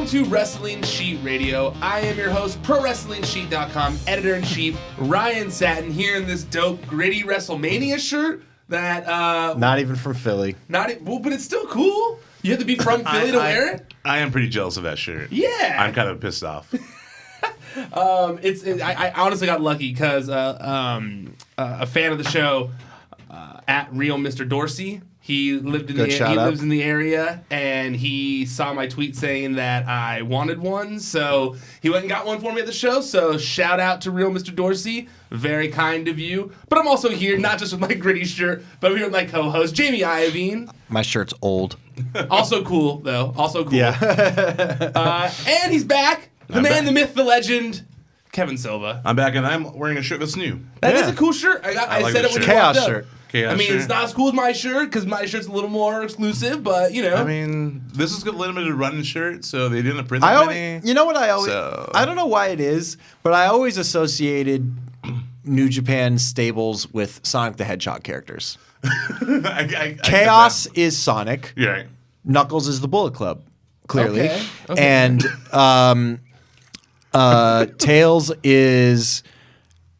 to Wrestling Sheet Radio. I am your host, ProWrestlingSheet.com, editor-in-chief, Ryan Satin, here in this dope, gritty WrestleMania shirt that... not even from Philly. Well, but it's still cool. You have to be from Philly to wear it? I am pretty jealous of that shirt. Yeah. I'm kind of pissed off. I honestly got lucky because a fan of the show, at Real Mr. Dorsey, he lives in the area, and he saw my tweet saying that I wanted one, so he went and got one for me at the show. So shout out to Real Mr. Dorsey, very kind of you. But I'm also here not just with my gritty shirt, but I'm here with my co-host Jamie Iovine. My shirt's old. Also cool though. Also cool. Yeah. And he's back. The man, the myth, the legend, Kevin Silva. I'm back, and I'm wearing a shirt that's new. That is a cool shirt. I like said it when shirt. you walked Chaos up. shirt. Chaos I mean, shirt. it's not as cool as my shirt because my shirt's a little more exclusive, but you know. I mean, this is a limited run shirt, so they didn't print that many. You know what I always... So- I don't know why it is, but I always associated New Japan stables with Sonic the Hedgehog characters. I Chaos is Sonic. You're right. Knuckles is the Bullet Club, clearly. Okay. And Tails is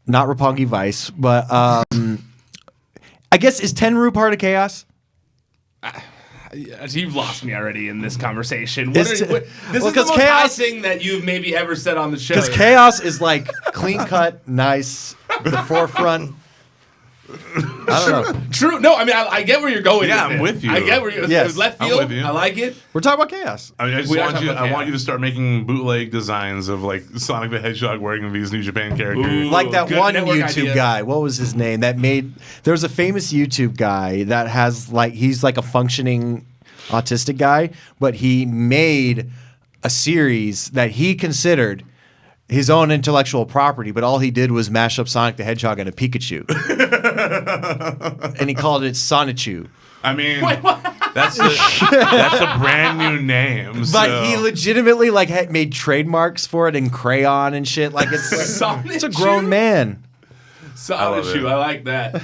not Roppongi Vice, but I guess is Tenru part of Chaos? You've lost me already in this conversation. This This is well, the 'cause most Chaos- high thing that you've maybe ever said on the show. Because Chaos is like clean cut, nice, the forefront. I don't know. True. No, I mean, I get where you're going. Yeah, with I'm it. with you. I get where you're going. Yes. Left I'm field. with you. I like it. We're talking about Chaos. I mean, I just We are want talking you. about I want chaos. you to start making bootleg designs of like Sonic the Hedgehog wearing these New Japan characters. Ooh. Like that Good one network YouTube idea. guy. What was his name? There's a famous YouTube guy that has he's like a functioning autistic guy, but he made a series that he considered his own intellectual property, but all he did was mash up Sonic the Hedgehog and a Pikachu. And he called it Sonichu. I mean, that's a brand new name. But so. he legitimately had made trademarks for it in crayon and shit. Like it's a Sonichu? grown man. Solid love shoe. it. I like that.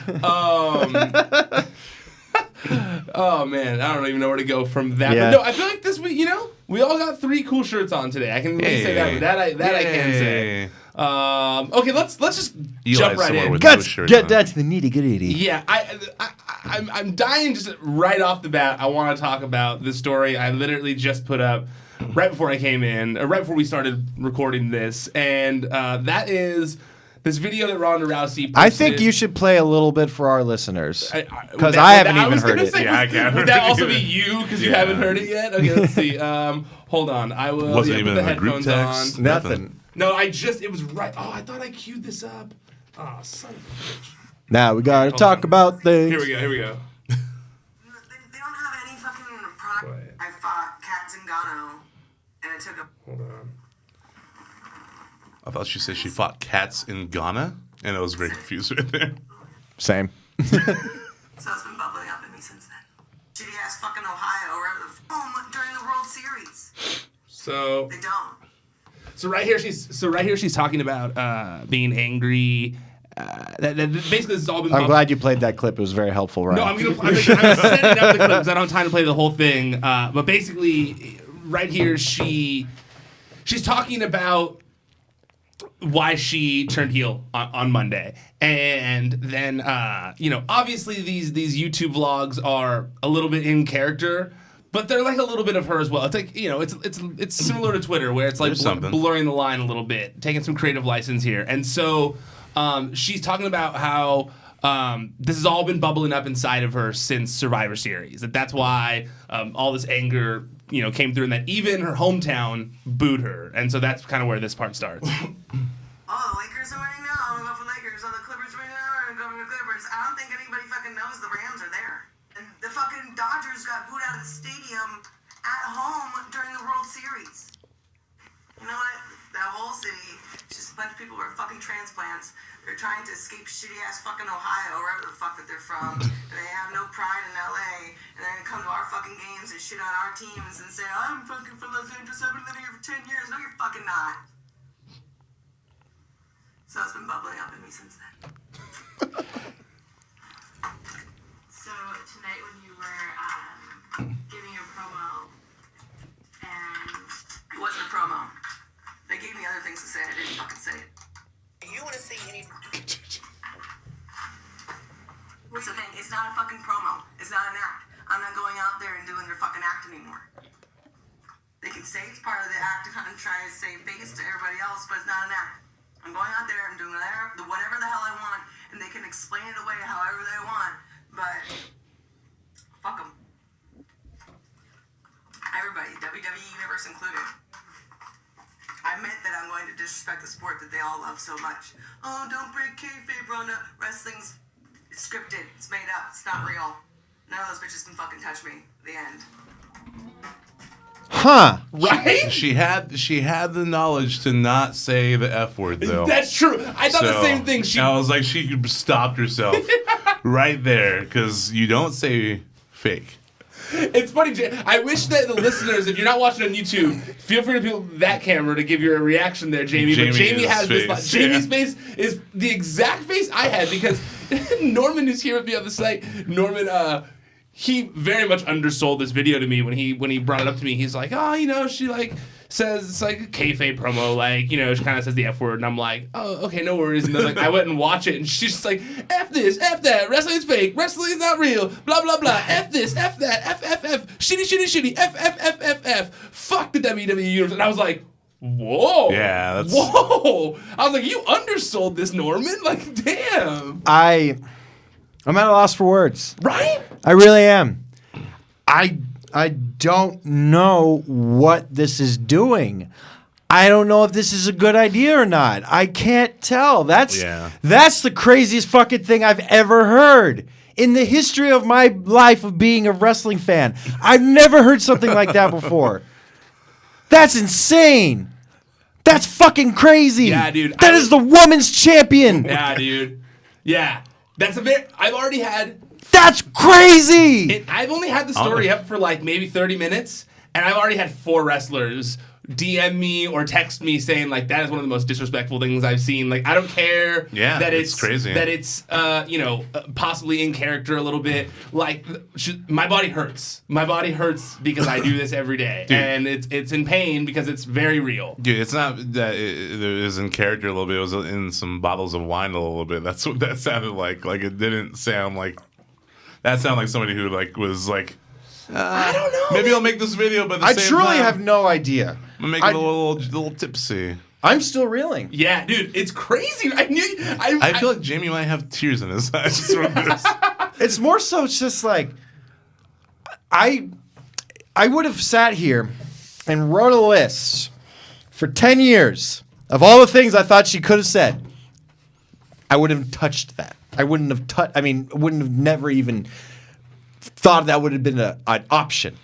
Oh man, I don't even know where to go from that. Yeah. But no, I feel like this week, we all got 3 cool shirts on today. I can really say that. That I can say. Okay, let's just jump right in. with Let's those shirts get on. that to the nitty gritty. Yeah, I'm dying just right off the bat. I want to talk about the story I literally just put up right before I came in, or right before we started recording this, and that is this video that Ronda Rousey posted. I think you should play a little bit for our listeners because Would I that- haven't even was heard gonna it. say, Yeah, I can't Would heard that it also either. be you because you Yeah. haven't heard it yet? Okay, let's see. Hold on. I will Wasn't put even the in the group headphones text. on. Nothing. No, it was right. Oh, I thought I queued this up. Oh, son of a bitch. Now we gotta Hold talk on. about things. Here we go. They don't have any fucking product. I fought Kat Zingano, and it took a... Hold on. I thought she said she fought cats in Ghana, and I was very confused right there. Same. So it's been bubbling up in me since then. Shitty ass fucking Ohio, wherever the during the World Series. So They don't. right here she's talking about being angry. That basically this has all been. I'm glad you played that clip. It was very helpful, right? No, I'm setting up the clip because I don't have time to play the whole thing. But basically, right here she's talking about why she turned heel on Monday, and then obviously these YouTube vlogs are a little bit in character. But they're like a little bit of her as well. It's like, it's similar to Twitter where it's like There's something. blurring the line a little bit, taking some creative license here. And so she's talking about how this has all been bubbling up inside of her since Survivor Series. That's why all this anger, came through, and that even her hometown booed her. And so that's kind of where this part starts. Oh, the Lakers are winning now. I'm gonna go for Lakers. Oh, the Clippers are winning now. I'm gonna go for the Clippers. I don't think anybody fucking knows the Rams are there. And the fucking Dodgers got booed out of the stadium at home during the World Series. You know what? That whole city, it's just a bunch of people who are fucking transplants. They're trying to escape shitty ass fucking Ohio, wherever the fuck that they're from. And they have no pride in LA. And they're gonna come to our fucking games and shit on our teams and say, I'm fucking from Los Angeles. I've been living here for 10 years. No, you're fucking not. So it's been bubbling up in me since then. So tonight when you were giving your promo and It wasn't It's not a fucking promo. It's not an act. I'm not going out there and doing their fucking act anymore. They can say it's part of the act to kind of try to save face to everybody else, but it's not an act. I'm going out there and doing whatever the hell I want, and they can explain it away however they want, but fuck them. Everybody, WWE Universe included. I admit that I'm going to disrespect the sport that they all love so much. Oh, don't break kayfabe, Ronda. Wrestling's scripted. It's made up. It's not real. None of those bitches can fucking touch me. The end. Huh. Right? She had the knowledge to not say the F word, though. That's true. I thought the same thing. I was like, she stopped herself right there, because you don't say fake. It's funny, I wish that the listeners, if you're not watching on YouTube, feel free to put that camera to give your reaction there, Jamie. But Jamie has face, this. Jamie's face is the exact face I had, because Norman, who's here with me on the site, Norman, he very much undersold this video to me when he brought it up to me. He's like, oh, you know, she like says it's like a kayfabe promo, like, you know, she kind of says the F word, and I'm like, oh, okay, no worries. And then like I went and watch it, and she's just like, F this, F that, wrestling's fake, wrestling's not real, blah blah blah, F this, F that, F shitty, F, fuck the WWE universe. And I was like, whoa, yeah, whoa. I was like, you undersold this, Norman. Like, damn. I'm at a loss for words. Right? I really am. I don't know what this is doing. I don't know if this is a good idea or not. I can't tell. That's the craziest fucking thing I've ever heard in the history of my life of being a wrestling fan. I've never heard something like that before. That's insane. That's fucking crazy. Yeah, dude. That is the women's champion. Yeah, dude. Yeah. I've already had... That's crazy! I've only had the story up for like maybe 30 minutes, and I've already had 4 wrestlers DM me or text me saying like that is one of the most disrespectful things I've seen. Like, I don't care that it's crazy, that it's possibly in character a little bit. Like, my body hurts. My body hurts because I do this every day, and it's in pain because it's very real. Dude, it's not that it was in character a little bit. It was in some bottles of wine a little bit. That's what that sounded like. Like, it didn't sound like. That sounded like somebody who like was like, I don't know. Maybe I'll make this video, but at the I same truly time, have no idea. I'm making a little tipsy. I'm still reeling. Yeah, dude, it's crazy. I feel like Jamie might have tears in his eyes from this. It's more so it's just like I would have sat here and wrote a list for 10 years of all the things I thought she could have said. I wouldn't have touched that. I wouldn't have never even thought that would have been an option.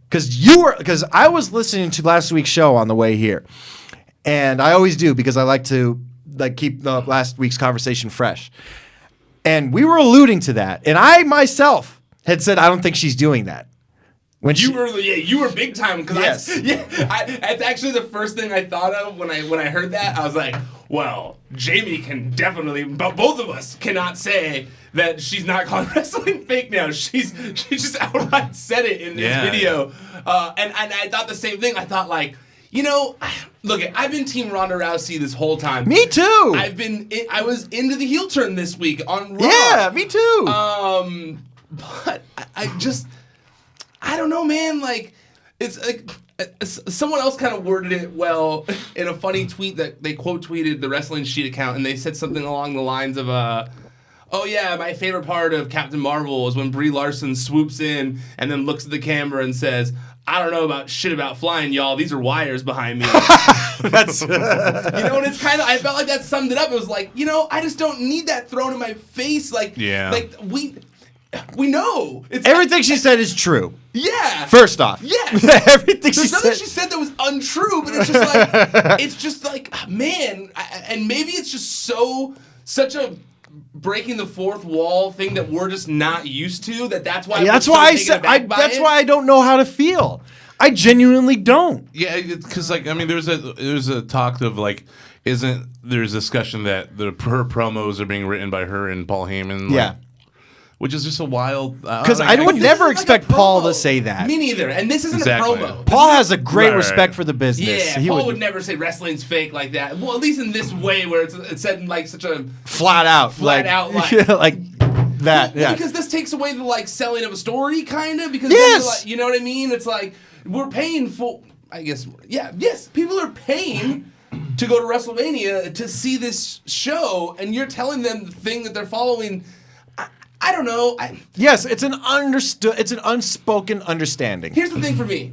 Because I was listening to last week's show on the way here. And I always do because I like to keep the last week's conversation fresh. And we were alluding to that. And I myself had said I don't think she's doing that. You were big time because it's actually the first thing I thought of when I heard that. I was like, well, Jamie can definitely, but both of us cannot say that she's not calling wrestling fake now. She just outright said it in this video, and I thought the same thing. I thought like, you know, look, I've been Team Ronda Rousey this whole time. Me too. I was into the heel turn this week on Raw. Yeah, me too. But I don't know, man. Like, it's like someone else kind of worded it well in a funny tweet that they quote tweeted the Wrestling Sheet account, and they said something along the lines of, "Oh yeah, my favorite part of Captain Marvel is when Brie Larson swoops in and then looks at the camera and says, 'I don't know about shit about flying, y'all. These are wires behind me.'" That's you know, and it's kind of, I felt like that summed it up. It was like, you know, I just don't need that thrown in my face. Like, like we know everything she said is true. Yeah. First off, yes. Everything There's nothing she said that was untrue, but it's just like, man, and maybe it's just such a breaking the fourth wall thing that we're just not used to. That's why. That's why I don't know how to feel. I genuinely don't. Yeah, because like, I mean, there's a talk of like, there's discussion that her promos are being written by her and Paul Heyman. Yeah. Which is just a wild... Because I would never expect Paul to say that. Me neither. And this isn't a promo. Paul has a great respect for the business. Yeah, Paul would never say wrestling's fake like that. Well, at least in this way where it's said in like such a... Flat out. Like... That, yeah. Because this takes away the like selling of a story, kind of. Because Yes! like, you know what I mean? It's like we're paying full. I guess yes. People are paying to go to WrestleMania to see this show, and you're telling them the thing that they're following. I don't know. Yes, it's an unspoken understanding. Here's the thing for me.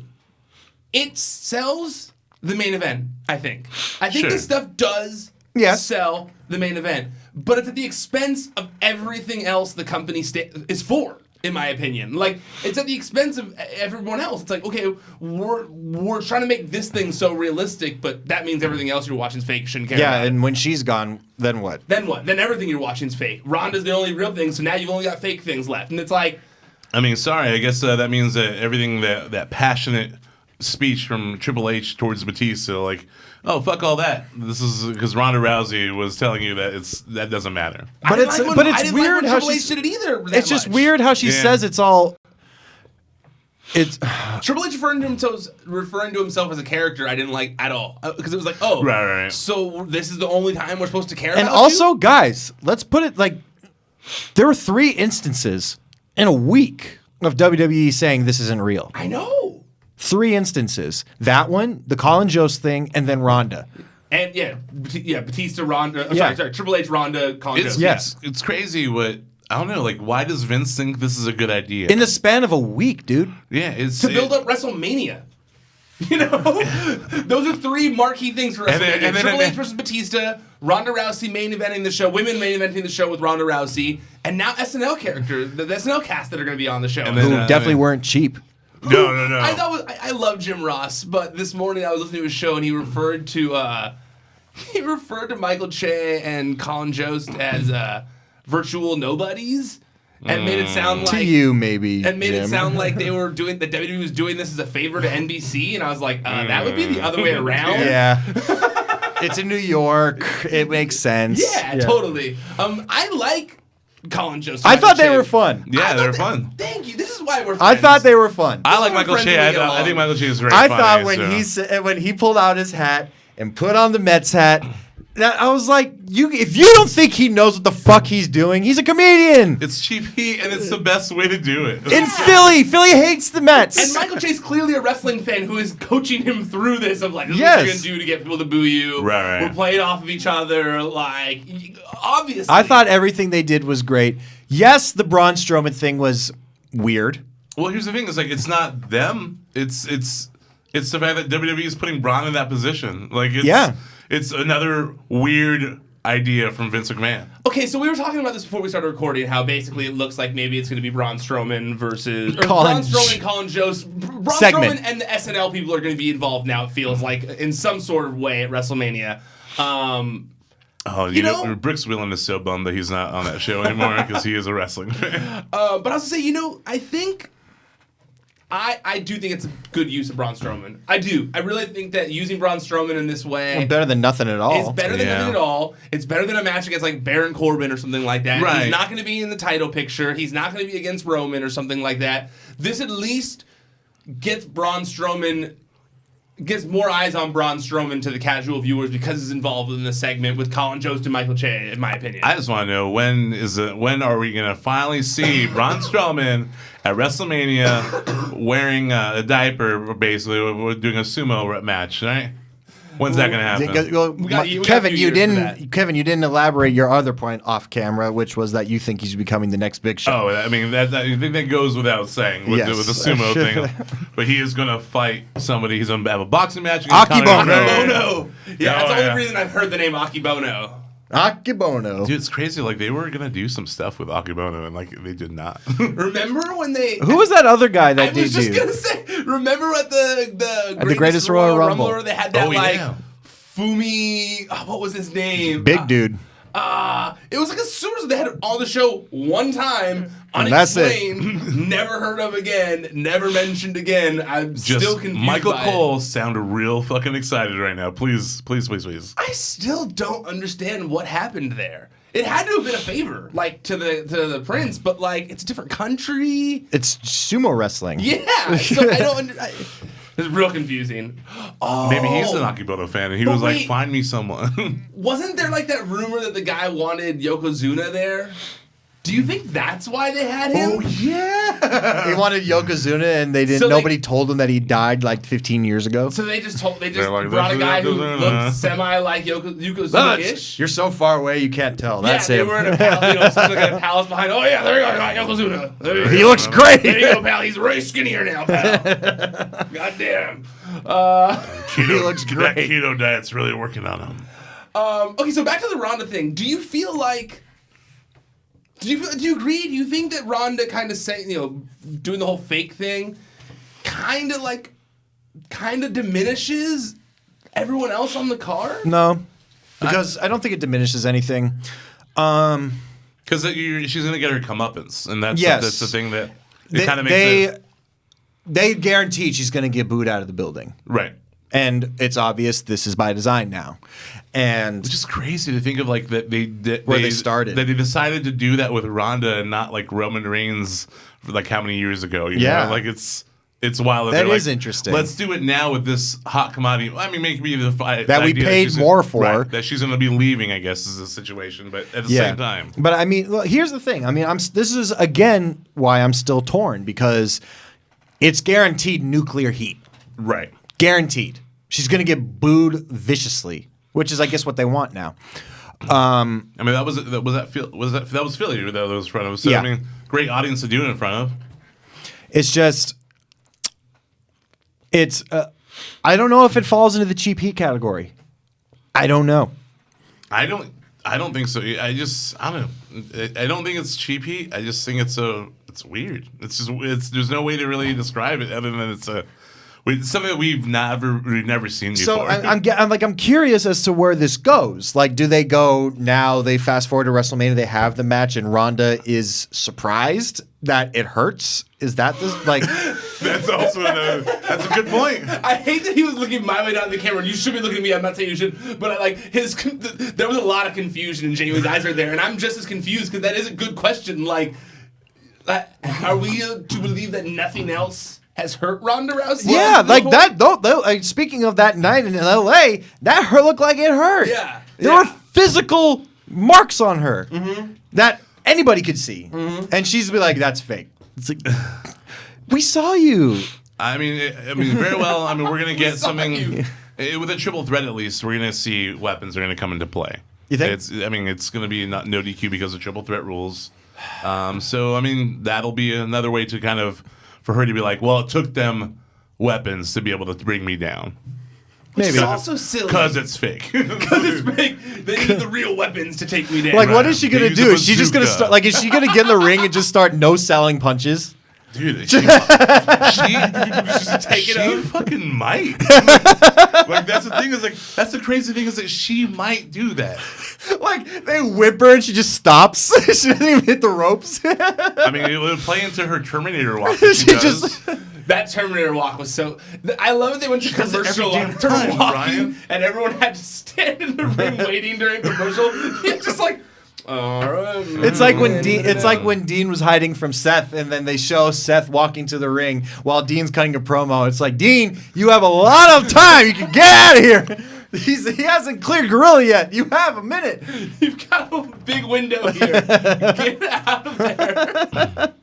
It sells the main event, I think. I think this stuff does sell the main event. But it's at the expense of everything else the company is for, in my opinion. Like, it's at the expense of everyone else. It's like, okay, we're trying to make this thing so realistic, but that means everything else you're watching is fake. Shouldn't care about it. And when she's gone, then what? Then what? Then everything you're watching is fake. Ronda's the only real thing, so now you've only got fake things left. And it's like... I mean, sorry, I guess that means that everything that passionate speech from Triple H towards Batista, like, oh, fuck all that. This is because Ronda Rousey was telling you that that doesn't matter. But it's weird how Triple H did it either. It's just weird how she says it's all. It's Triple H referring to himself as a character I didn't like at all, because it was like, oh, right. So this is the only time we're supposed to care. And about also, you? guys, let's put it like there were 3 instances in a week of WWE saying this isn't real. I know. 3 instances. That one, the Colin Jost thing, and then Ronda. And Batista, Ronda. Sorry, Triple H, Ronda, Colin Jost. Yes, it's crazy. What I don't know. Like, why does Vince think this is a good idea? In the span of a week, dude. Yeah, it's to build up WrestleMania. You know, those are 3 marquee things for WrestleMania. Triple H versus Batista, Ronda Rousey main eventing the show, women main eventing the show with Ronda Rousey, and now SNL character, the SNL cast that are going to be on the show. And then, who definitely weren't cheap. No. I love Jim Ross, but this morning I was listening to his show and he referred to Michael Che and Colin Jost as virtual nobodies, and made it sound like to you maybe, and made Jim. it sound like they were doing that WWE was doing this as a favor to NBC, and I was like, that would be the other way around. Yeah. It's in New York. It makes sense. Yeah, totally. I like Colin Jost. I thought they were fun. Yeah, they were fun. Thank you. This is why we're friends. I thought they were fun. I like Michael Che. I think Michael Che is very I funny. thought when he pulled out his hat and put on the Mets hat, I was like, if you don't think he knows what the fuck he's doing, he's a comedian. It's cheap heat, and it's the best way to do it. In Philly hates the Mets. And Michael Che's clearly a wrestling fan who is coaching him through this of like, this is what you're going to do to get people to boo you. Right. We're playing off of each other. Like, obviously. I thought everything they did was great. Yes, the Braun Strowman thing was weird. Well, here's the thing: it's like it's not them. It's the fact that WWE is putting Braun in that position. Like, it's another weird idea from Vince McMahon. Okay, so we were talking about this before we started recording, how basically it looks like maybe it's going to be Braun Strowman versus Colin Jost. Braun segment. Strowman and the SNL people are going to be involved now. It feels like in some sort of way at WrestleMania. You know, Brick's Wheelan is so bummed that he's not on that show anymore because he is a wrestling fan. But I was going to say, I think I do think it's a good use of Braun Strowman. I do. I really think that using Braun Strowman in this way better than nothing at all. It's better than nothing at all. It's better than a match against like Baron Corbin or something like that. Right. He's not going to be in the title picture. He's not going to be against Roman or something like that. This at least gets more eyes on Braun Strowman to the casual viewers because he's involved in this segment with Colin Jost and Michael Che, in my opinion. I just want to know when are we going to finally see Braun Strowman at WrestleMania wearing a diaper, basically doing a sumo match, right? When's that going to happen? Well, Kevin, you didn't elaborate your other point off camera, which was that you think he's becoming the next Big Show. Oh, I mean, I think that goes without saying with the sumo thing. But he is going to fight somebody. He's going to have a boxing match. Akibono. Yeah, that's the only reason I've heard the name Akibono. Akibono. Dude, it's crazy. Like, they were going to do some stuff with Akibono, and, like, they did not. Remember when they... Who was that other guy that I was just going to say, remember at the Greatest Royal Rumble where they had that, Fumi... what was his name? Big dude. It was like a super... They had it on the show one time, and that's unexplained, never heard of again, never mentioned again. I'm still confused Michael by Cole it. sounded real fucking excited right now. Please. I still don't understand what happened there. It had to have been a favor, like, to the prince, but, like, it's a different country. It's sumo wrestling. Yeah, so I don't... It's real confusing. Oh, maybe he's an Akibono fan, and he was like, "Find me someone." Wasn't there like that rumor that the guy wanted Yokozuna there? Do you think that's why they had him? Oh yeah. They wanted Yokozuna, and they didn't. So nobody told them that he died like 15 years ago. So they just brought like, a guy who looked semi like Yokozuna-ish. You're so far away, you can't tell. That's they him. were in a palace, like a palace behind. Oh yeah, there you go, got Yokozuna. There you He go. looks great. There you go, pal. He's way skinnier now, pal. Goddamn. He looks great. That keto diet's really working on him. Okay, so back to the Ronda thing. Do you feel like? Do you agree? Do you think that Ronda kind of doing the whole fake thing, kind of diminishes everyone else on the card? No, because I don't think it diminishes anything. Because she's going to get her comeuppance, and that's the thing that it kind of makes it. They guaranteed she's going to get booed out of the building. Right. And it's obvious this is by design now. And it's just crazy to think of like that they started. That they decided to do that with Ronda and not like Roman Reigns like how many years ago, you know? Like it's wild. That is interesting. Let's do it now with this hot commodity. I mean, maybe the that we paid more for. Right, that she's going to be leaving, I guess, is the situation. But at the same time. But I mean, look, here's the thing. I mean, this is again why I'm still torn, because it's guaranteed nuclear heat. Right. Guaranteed. She's going to get booed viciously, which is, I guess, what they want now. I mean, that was Philly that was in front of. So I mean, great audience to do it in front of. It's just, I don't know if it falls into the cheap heat category. I don't know. I don't think so. I don't know. I don't think it's cheap heat. I just think it's weird. There's no way to really describe it other than it's something that we've never seen before. So I'm curious as to where this goes. Like, do they go now? They fast forward to WrestleMania. They have the match, and Ronda is surprised that it hurts. Is that like? That's also that's a good point. I hate that he was looking my way down the camera. You should be looking at me. I'm not saying you should, but there was a lot of confusion, and Jamie's eyes are there, and I'm just as confused because that is a good question. Like, are we to believe that nothing else has hurt Ronda Rousey? Yeah, like that. Though, speaking of that night in L.A., that looked like it hurt. Yeah, there were physical marks on her that anybody could see, and she's be like, "That's fake." It's like, we saw you. I mean, very well. I mean, we're gonna get something with a triple threat at least. We're gonna see weapons are gonna come into play. You think? It's gonna be no DQ because of triple threat rules. So I mean, that'll be another way to kind of. For her to be like, well, it took them weapons to be able to bring me down. Maybe. It's also silly. Because it's fake. Because it's fake. They need the real weapons to take me down. Like, what is she going to do? Is she just going to start, like, is she going to get in the ring and just start no-selling punches? Dude, she fucking might. Like, that's the thing is, like, that's the crazy thing is that she might do that. Like, they whip her and she just stops. She doesn't even hit the ropes. I mean, it would play into her Terminator walk. That Terminator walk was so. I love it. They went to commercial after walking, Ryan. And everyone had to stand in the ring waiting during commercial. It's just like. It's like when Dean was hiding from Seth, and then they show Seth walking to the ring while Dean's cutting a promo. It's like, Dean, you have a lot of time. You can get out of here. He hasn't cleared Gorilla yet. You have a minute. You've got a big window here. Get out of there.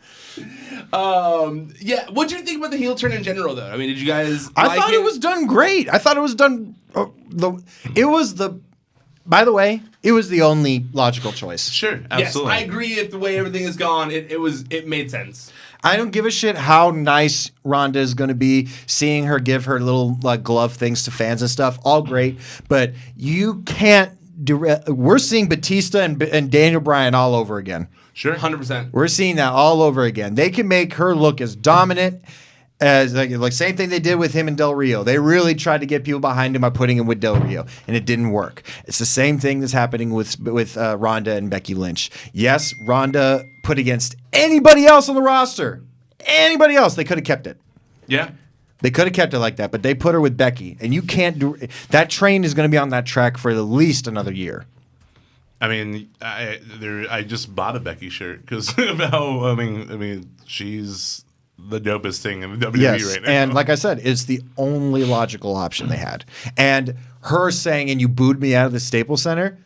Yeah. What do you think about the heel turn in general, though? I mean, did you guys? I thought it was done great. I thought it was done. By the way, it was the only logical choice. Sure, absolutely. Yes, I agree. If the way everything is gone, it made sense. I don't give a shit how nice Ronda is going to be. Seeing her give her little glove things to fans and stuff, all great. But you can't do. We're seeing Batista and Daniel Bryan all over again. Sure, 100%. We're seeing that all over again. They can make her look as dominant as like same thing they did with him and Del Rio. They really tried to get people behind him by putting him with Del Rio, and it didn't work. It's the same thing that's happening with Ronda and Becky Lynch. Yes, Ronda put against anybody else on the roster. Anybody else, they could have kept it. Yeah. They could have kept it like that, but they put her with Becky, and you can't do that. Train is going to be on that track for at least another year. I mean, I just bought a Becky shirt because of how I mean she's the dopest thing in the WWE right now. And like I said, it's the only logical option they had. And her saying, "And you booed me out of the Staples Center."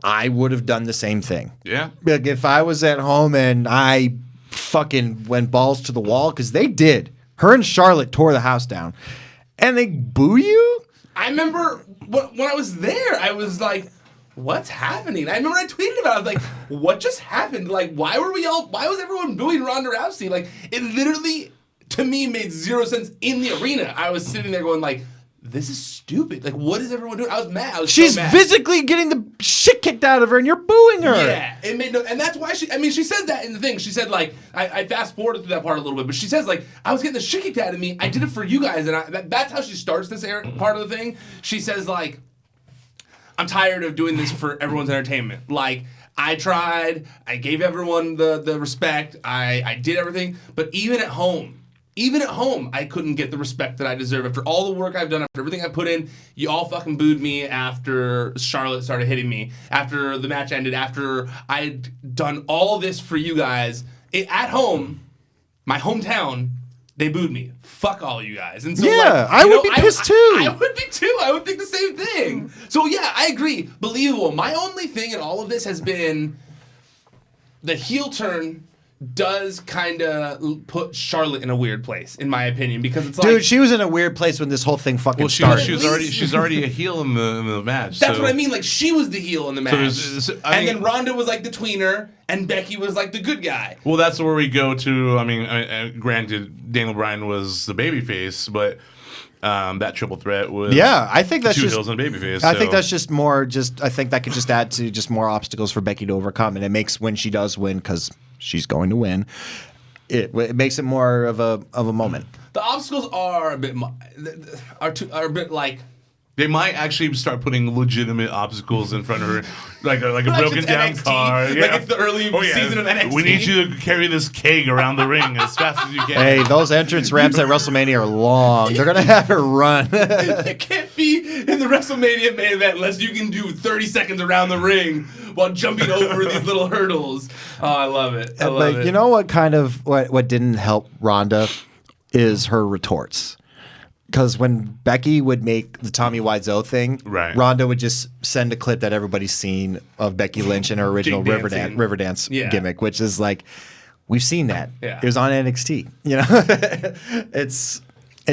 I would have done the same thing. Yeah. Like if I was at home and I fucking went balls to the wall, because they did. Her and Charlotte tore the house down. And they boo you? I remember when I was there, I was like, what's happening? I remember I tweeted about it. I was like, what just happened? Like, why was everyone booing Ronda Rousey? Like, it literally, to me, made zero sense in the arena. I was sitting there going like, this is stupid. Like, what is everyone doing? I was mad. She's so mad. physically getting the shit kicked out of her, and you're booing her. Yeah, it made no, and that's why she said that in the thing. She said like, I fast forwarded through that part a little bit, but she says like, I was getting the shit kicked out of me. I did it for you guys, and that's how she starts this part of the thing. She says like, I'm tired of doing this for everyone's entertainment. Like, I tried, I gave everyone the respect, I did everything, but even at home, I couldn't get the respect that I deserve. After all the work I've done, after everything I put in, you all fucking booed me after Charlotte started hitting me, after the match ended, after I'd done all this for you guys. At home, my hometown, they booed me. Fuck all you guys. And so, yeah, I would be pissed too. I would be too. I would think the same thing. So yeah, I agree. Believable. My only thing in all of this has been the heel turn does kind of put Charlotte in a weird place, in my opinion, because it's like, dude, she was in a weird place when this whole thing fucking started. She's already a heel in the match. That's what I mean. Like, she was the heel in the match, and then Ronda was like the tweener, and Becky was like the good guy. Well, that's where we go to. I mean, granted, Daniel Bryan was the babyface, but that triple threat was I think that's two just heels and a babyface. I think that's just more. I think that could just add to just more obstacles for Becky to overcome, and it makes when she does win, because she's going to win. It makes it more of a moment. The obstacles are a bit like. They might actually start putting legitimate obstacles in front of her, like a broken down NXT, car. Like it's the early season of NXT. We need you to carry this keg around the ring as fast as you can. Hey, those entrance ramps at WrestleMania are long. They're gonna have her run. It can't be in the WrestleMania main event unless you can do 30 seconds around the ring while jumping over these little hurdles. Oh, I love it. I love it. You know what didn't help Ronda is her retorts. Because when Becky would make the Tommy Wiseau thing, right, Ronda would just send a clip that everybody's seen of Becky Lynch in her original Riverdance gimmick, which is like, we've seen that. Yeah. It was on NXT. You know, it's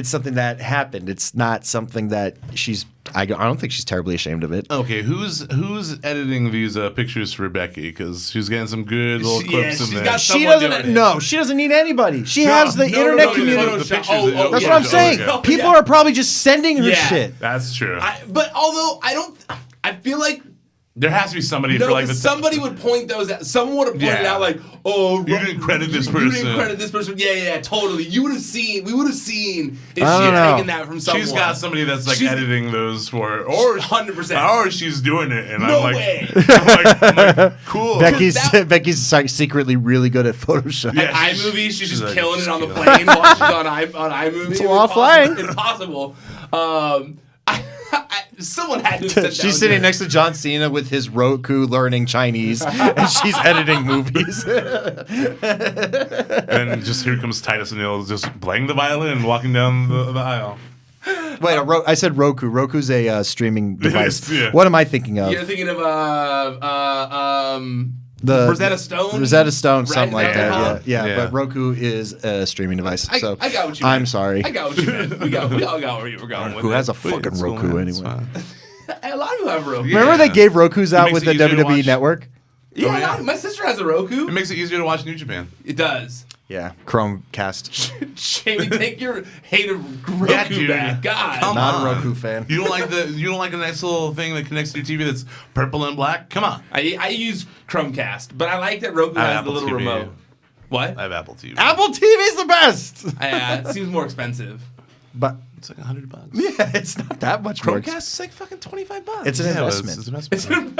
something that happened. It's not something that I don't think she's terribly ashamed of it. Okay, who's editing these pictures for Becky? Because she's getting some good little clips in there. She doesn't need anybody. She has the internet community. That's what I'm saying. People are probably just sending her shit. That's true. But although I feel like there has to be somebody for like somebody would point those out. Someone would have pointed out like, oh, you didn't credit this person. You didn't credit this person. Yeah, totally. We would have seen if she had taken that from someone. She's got somebody that's like editing those for her. Or 100%. Or she's doing it and I'm like, cool. Becky's secretly really good at Photoshop. Yeah, iMovie, she's just killing it on the plane while she's on iMovie. It's a lot of flying. It's possible. Someone had to sit down. She's sitting next to John Cena with his Roku learning Chinese, and she's editing movies. And just here comes Titus O'Neil just playing the violin and walking down the aisle. Wait, I said Roku. Roku's a streaming device. Yeah. What am I thinking of? You're thinking of the Rosetta Stone? Rosetta Stone, something like that. Yeah. Yeah. But Roku is a streaming device. I got what you meant. I'm sorry. I got what you meant. We all got where you were going with Who it. has a fucking Roku anyway? A lot of people have Roku. Remember they gave Rokus out with the WWE Network? Yeah, my sister has a Roku. It makes it easier to watch New Japan. It does. Yeah, Chromecast. Jamie, take your hate of Roku back. God, Come Not on. a Roku fan. You don't like a nice little thing that connects to your TV that's purple and black? Come on. I use Chromecast, but I like that Roku has the little TV. remote. What? I have Apple TV. Apple TV is the best. It seems more expensive. But It's like $100. yeah, it's not that much more. Chromecast is like fucking $25. It's an investment. It's an investment.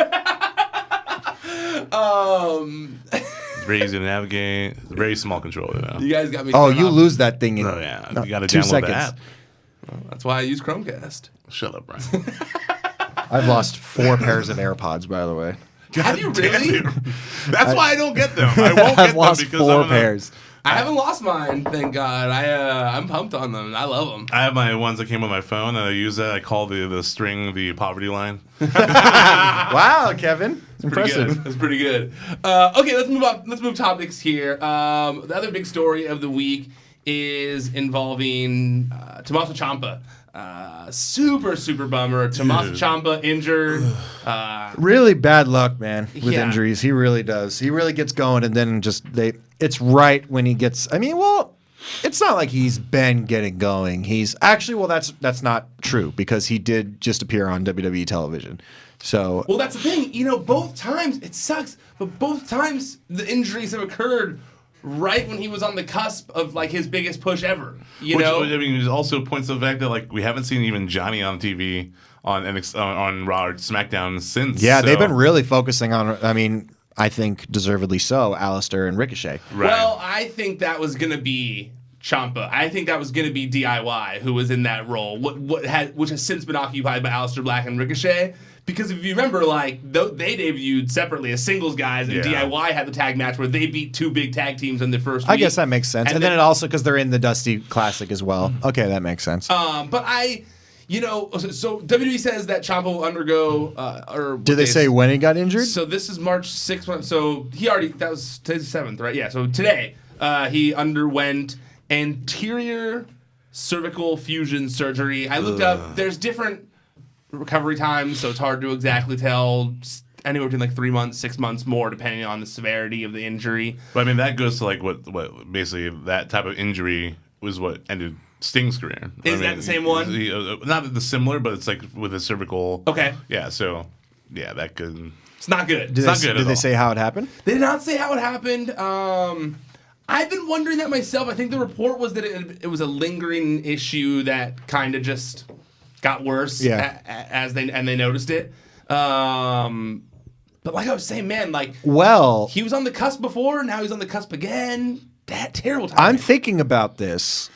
Very easy to navigate. Very small controller. You guys got me. Oh, set you up. lose that thing in Oh yeah, you got to 2 download seconds. the app. That's why I use Chromecast. Shut up, Brian. I've lost 4 pairs of AirPods, by the way. Have you really? That's why I don't get them. I won't I've get lost them because 4 pairs. I haven't lost mine, thank God. I'm pumped on them. I love them. I have my ones that came with my phone, and I use that. I call the string the poverty line. Wow, Kevin. Impressive. That's pretty good. Okay, let's move on. Let's move topics here. The other big story of the week is involving Tommaso Ciampa. Super bummer. Tommaso Ciampa injured. Really bad luck, man, with Yeah. injuries. He really does. He really gets going, and then it's right when he gets. I mean, well, it's not like he's been getting going. He's actually, well, that's not true because he did just appear on WWE television. So, Well, that's the thing. Both times it sucks, but both times the injuries have occurred right when he was on the cusp of like his biggest push ever. Which, I mean, it also points to the fact that like we haven't seen even Johnny on TV on Raw or SmackDown since. yeah, so. they've been really focusing on. I mean, I think deservedly so, Alistair and Ricochet. Right. Well, I think that was gonna be Ciampa. I think that was gonna be DIY who was in that role. Which has since been occupied by Aleister Black and Ricochet. Because if you remember, like they debuted separately as singles guys, and DIY had the tag match where they beat two big tag teams in the first week. I guess that makes sense. And then it also because they're in the Dusty Classic as well. Okay, that makes sense. But so WWE says that Ciampa will undergo. Did they say when he got injured? So this is March 6th. So today's the 7th, right? Yeah. So today he underwent anterior cervical fusion surgery. I looked up. There's different recovery times, so it's hard to exactly tell. Anywhere between like 3 months, 6 months more, depending on the severity of the injury. But I mean, that goes to like what basically that type of injury was what ended Sting's career. Is that the same one? Not the similar, but it's like with a cervical. Okay. Yeah. So yeah, that could. It's not good. It's not good. Did they say how it happened? They did not say how it happened. I've been wondering that myself. I think the report was that it was a lingering issue that kind of just got worse as they noticed it. But like I was saying, man, like he was on the cusp before, now he's on the cusp again. That terrible time. I'm thinking about this.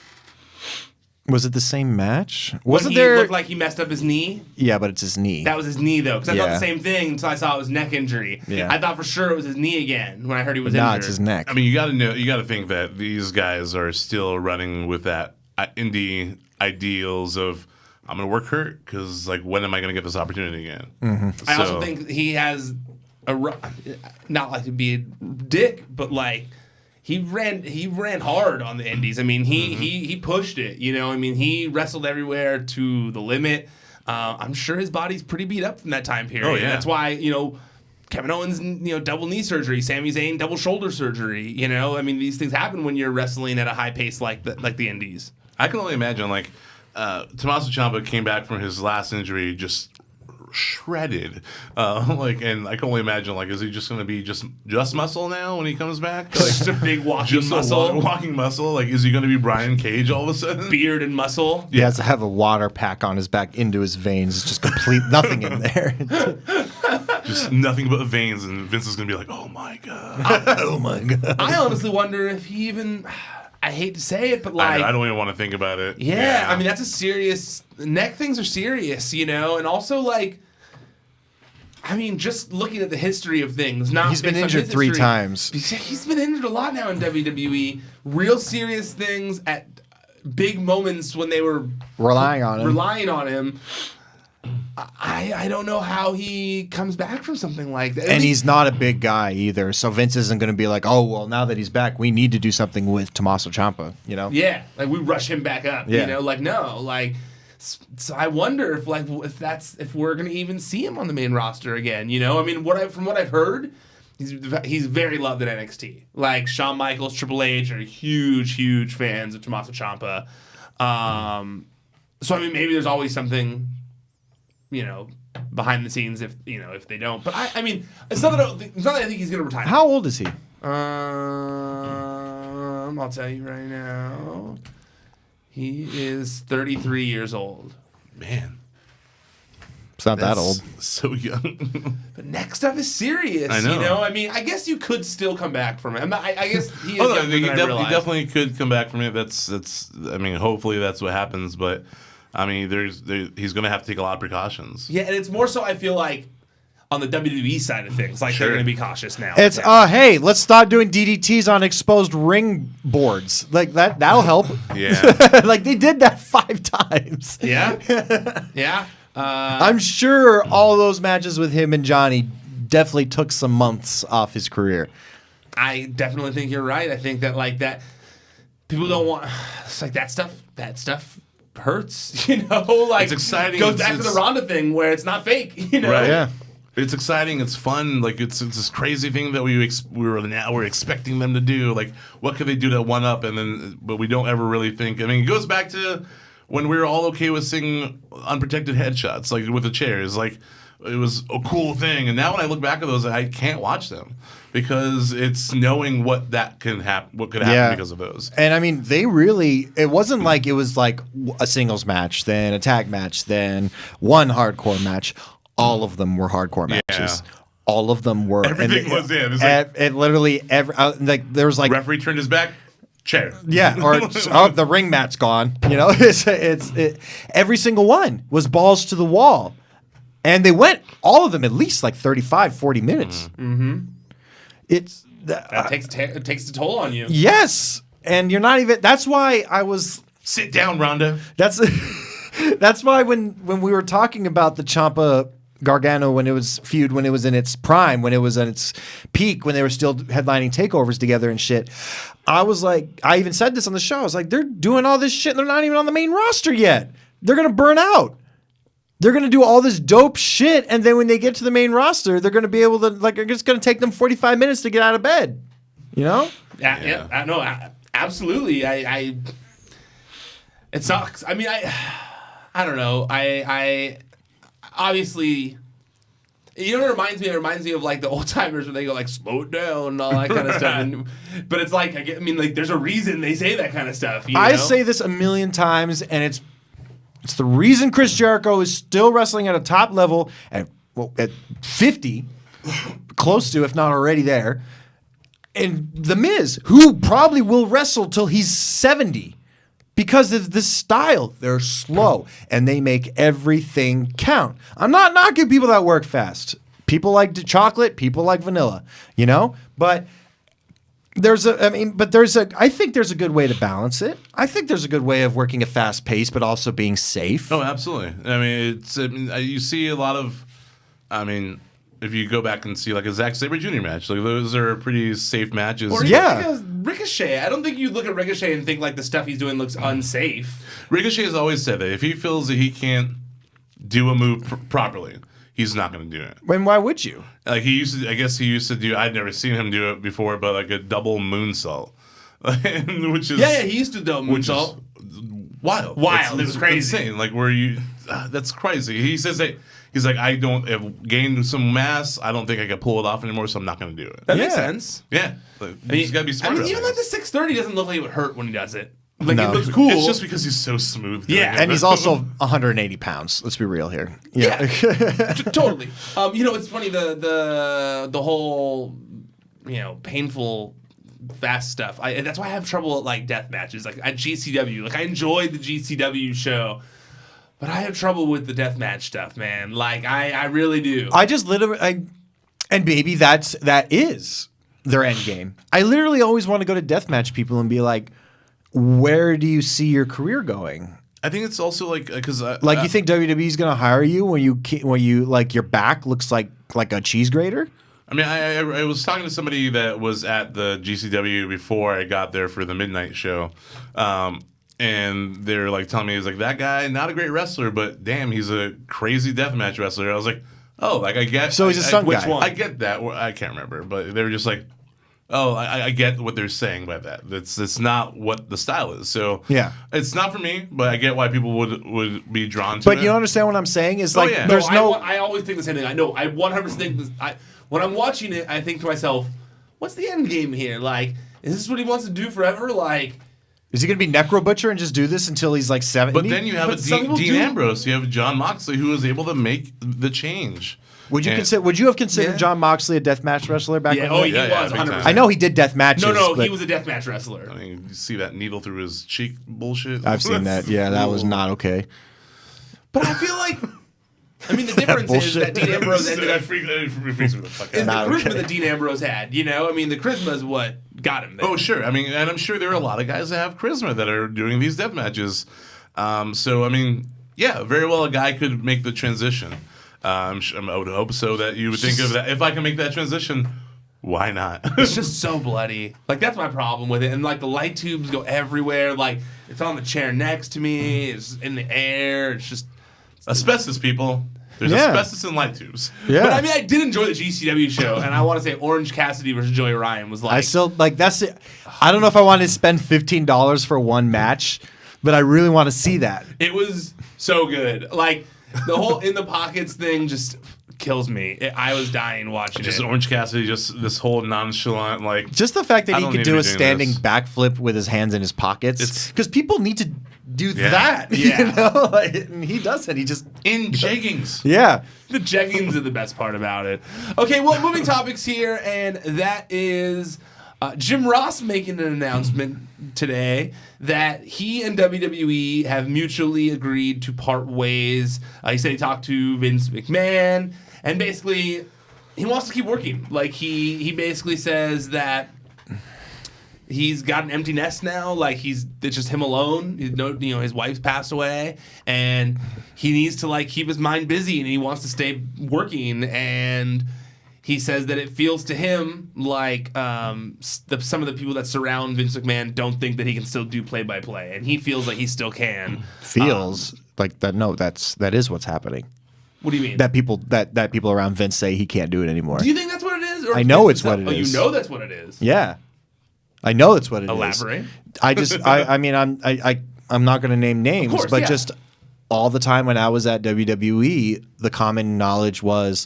Was it the same match? Wasn't there? Looked like he messed up his knee. Yeah, but it's his knee. That was his knee though, because I thought the same thing until I saw it was neck injury. Yeah. I thought for sure it was his knee again when I heard he was injured. No, it's his neck. I mean, you got to think that these guys are still running with that indie ideals of I'm gonna work hurt because like when am I gonna get this opportunity again? Mm-hmm. I also think he has not like to be a dick, but like. He ran hard on the indies. I mean, he pushed it. I mean, he wrestled everywhere to the limit. I'm sure his body's pretty beat up from that time period. Oh, yeah. That's why Kevin Owens double knee surgery, Sami Zayn double shoulder surgery. I mean, these things happen when you're wrestling at a high pace like the indies. I can only imagine like Tommaso Ciampa came back from his last injury just shredded, and I can only imagine is he just going to be just muscle now when he comes back? Just a big walking muscle. Walking muscle. Is he going to be Brian Cage all of a sudden? Beard and muscle. He has to have a water pack on his back into his veins. It's just complete nothing in there. Just nothing but veins, and Vince is going to be like, "Oh my god, oh my god." I honestly wonder if he even. I hate to say it, but I don't even want to think about it. Yeah, I mean that's a serious neck things are serious, and also I mean, just looking at the history of things, he's been injured 3 times. He's been injured a lot now in WWE. Real serious things at big moments when they were relying on him. I don't know how he comes back from something like that. And he's not a big guy either, so Vince isn't going to be like, oh, well, now that he's back, we need to do something with Tommaso Ciampa, Yeah, we rush him back up, no, so I wonder if we're going to even see him on the main roster again, I mean, from what I've heard, he's very loved at NXT. Like, Shawn Michaels, Triple H are huge fans of Tommaso Ciampa. So, I mean, maybe there's always something... behind the scenes if they don't. But I mean, it's not that I think he's going to retire. How old is he? I'll tell you right now. He is 33 years old. Man. It's not that old. So young. But next stuff is serious. I know. I mean, I guess you could still come back from it. I guess he is younger than I realized. He definitely could come back from it. That's. I mean, hopefully that's what happens. But I mean, he's going to have to take a lot of precautions. Yeah, and it's more so I feel like on the WWE side of things, they're going to be cautious now. It's hey, let's start doing DDTs on exposed ring boards. That'll help. Yeah. They did that 5 times. Yeah. Yeah. I'm sure all those matches with him and Johnny definitely took some months off his career. I definitely think you're right. I think that like that people don't want. It's like that stuff. That stuff hurts. You know, like it's exciting. Goes back to the Ronda thing where it's not fake. You know, right? Yeah. It's exciting. It's fun. Like it's this crazy thing that we're expecting them to do. Like what could they do to one up? And then, but we don't ever really think. I mean, it goes back to when we were all okay with seeing unprotected headshots, like with the chairs. Like it was a cool thing. And now when I look back at those, I can't watch them because it's knowing what that can happen, what could happen because of those. And I mean, it wasn't like it was like a singles match, then a tag match, then one hardcore match. All of them were hardcore matches. Yeah. All of them were. Everything was in. It literally like there was like referee turned his back. Chair. Yeah, or the ring mat's gone. You know, every single one was balls to the wall, and they went all of them at least like 35, 40 minutes. Mm-hmm. It takes a toll on you. Yes, and you're not even. That's why I was. Sit down, Ronda. That's why when we were talking about the Ciampa Gargano feud when it was in its prime, when it was at its peak, when they were still headlining takeovers together and shit, I was like, I even said this on the show. I was like, they're doing all this shit and they're not even on the main roster yet. They're gonna burn out. They're gonna do all this dope shit, and then when they get to the main roster, they're gonna be able to it's gonna take them 45 minutes to get out of bed. You know? Yeah. No, absolutely. It sucks. I mean, I don't know. I obviously, you know what it reminds me? It reminds me of like the old timers when they go like slow it down and all that kind of stuff. But it's like I mean, like there's a reason they say that kind of stuff. You I know? say this a million times, and it's the reason Chris Jericho is still wrestling at a top level at 50, close to, if not already there, and The Miz, who probably will wrestle till he's 70. Because of this style, they're slow and they make everything count. I'm not knocking people that work fast. People like chocolate, people like vanilla, you know? But I think there's a good way to balance it. I think there's a good way of working a fast pace, but also being safe. Oh, absolutely. I mean, you see a lot of, if you go back and see like a Zack Sabre Jr. match, like those are pretty safe matches. Or like Ricochet. I don't think you look at Ricochet and think like the stuff he's doing looks unsafe. Ricochet has always said that if he feels that he can't do a move properly, he's not going to do it. And why would you? Like he used to do. I'd never seen him do it before, but like a double moonsault, which is he used to do a moonsault. Wild. It was crazy. Insane. Like where you, that's crazy. He says that. He's like, I don't have gained some mass. I don't think I can pull it off anymore, so I'm not going to do it. That makes sense. Yeah. He's got to be smart. Even like the 630 doesn't look like it would hurt when he does it. Like No. it looks cool. It's just because he's so smooth. Yeah. And he's also 180 pounds. Let's be real here. Yeah. Totally. It's funny, the whole, painful fast stuff. That's why I have trouble at like death matches. Like at GCW. Like I enjoyed the GCW show. But I have trouble with the deathmatch stuff, man. Like I really do. I just literally, and maybe that is their end game. I literally always want to go to deathmatch people and be like, where do you see your career going? I think it's also like because you think WWE's going to hire you when you like your back looks like a cheese grater? I mean, I was talking to somebody that was at the GCW before I got there for the midnight show. And they're like telling me, he's like, that guy, not a great wrestler, but damn, he's a crazy deathmatch wrestler. I was like, oh, like I get. So he's a stunt guy. Which one? I get that. I can't remember, but they were just like, oh, I get what they're saying by that. That's not what the style is. So yeah, it's not for me, but I get why people would be drawn to it. But you understand what I'm saying? Is like there's I always think the same thing. I know. I 100% think this. When I'm watching it, I think to myself, what's the end game here? Like, is this what he wants to do forever? Like. Is he going to be Necro Butcher and just do this until he's like 70? But then you have Dean Ambrose. You have John Moxley, who was able to make the change. Would you have considered John Moxley a deathmatch wrestler back then? Oh, he was 100%. I know he did death matches. No, he was a deathmatch wrestler. I mean, you see that needle through his cheek bullshit? I've seen that. Yeah, that was not okay. But I feel like... I mean, the difference is that Dean Ambrose ended up... Freaks me the fuck out. Is the charisma that Dean Ambrose had, I mean, the charisma is what got him there. Oh, sure. I mean, and I'm sure there are a lot of guys that have charisma that are doing these death matches. So, I mean, yeah, very well a guy could make the transition. I would hope so that you would think of that. If I can make that transition, why not? It's just so bloody. Like, that's my problem with it. And, like, the light tubes go everywhere. Like, it's on the chair next to me. It's in the air. It's just... Asbestos, people. There's asbestos in light tubes. Yeah. But, I mean, I did enjoy the GCW show. And I want to say Orange Cassidy versus Joey Ryan was, like... I still, like, that's it. I don't know if I wanted to spend $15 for one match, but I really want to see that. It was so good. Like, the whole in the pockets thing just kills me. I was dying watching Just it. Orange Cassidy, just this whole nonchalant, like... Just the fact that I he don't could need do to a be doing standing this. backflip with his hands in his pockets. Because people need to do Yeah. that. Yeah. You know? Like, and he doesn't. He just... In jeggings. Yeah. The jeggings are the best part about it. Okay, well, moving topics here, and that is Jim Ross making an announcement today that he and WWE have mutually agreed to part ways. He said he talked to Vince McMahon, and basically he wants to keep working. Like, he basically says that he's got an empty nest now. Like, it's just him alone. His wife's passed away, and he needs to, like, keep his mind busy, and he wants to stay working. And he says that it feels to him like some of the people that surround Vince McMahon don't think that he can still do play-by-play, and he feels like he still can. Feels like that. No, that is what's happening. What do you mean? That people around Vince say he can't do it anymore. Do you think that's what it is? Or I know Vince it's what himself? it is. Oh, you know that's what it is. Yeah. I know that's what it is. Elaborate. I mean, I'm not going to name names, Of course, but yeah. just all the time when I was at WWE, the common knowledge was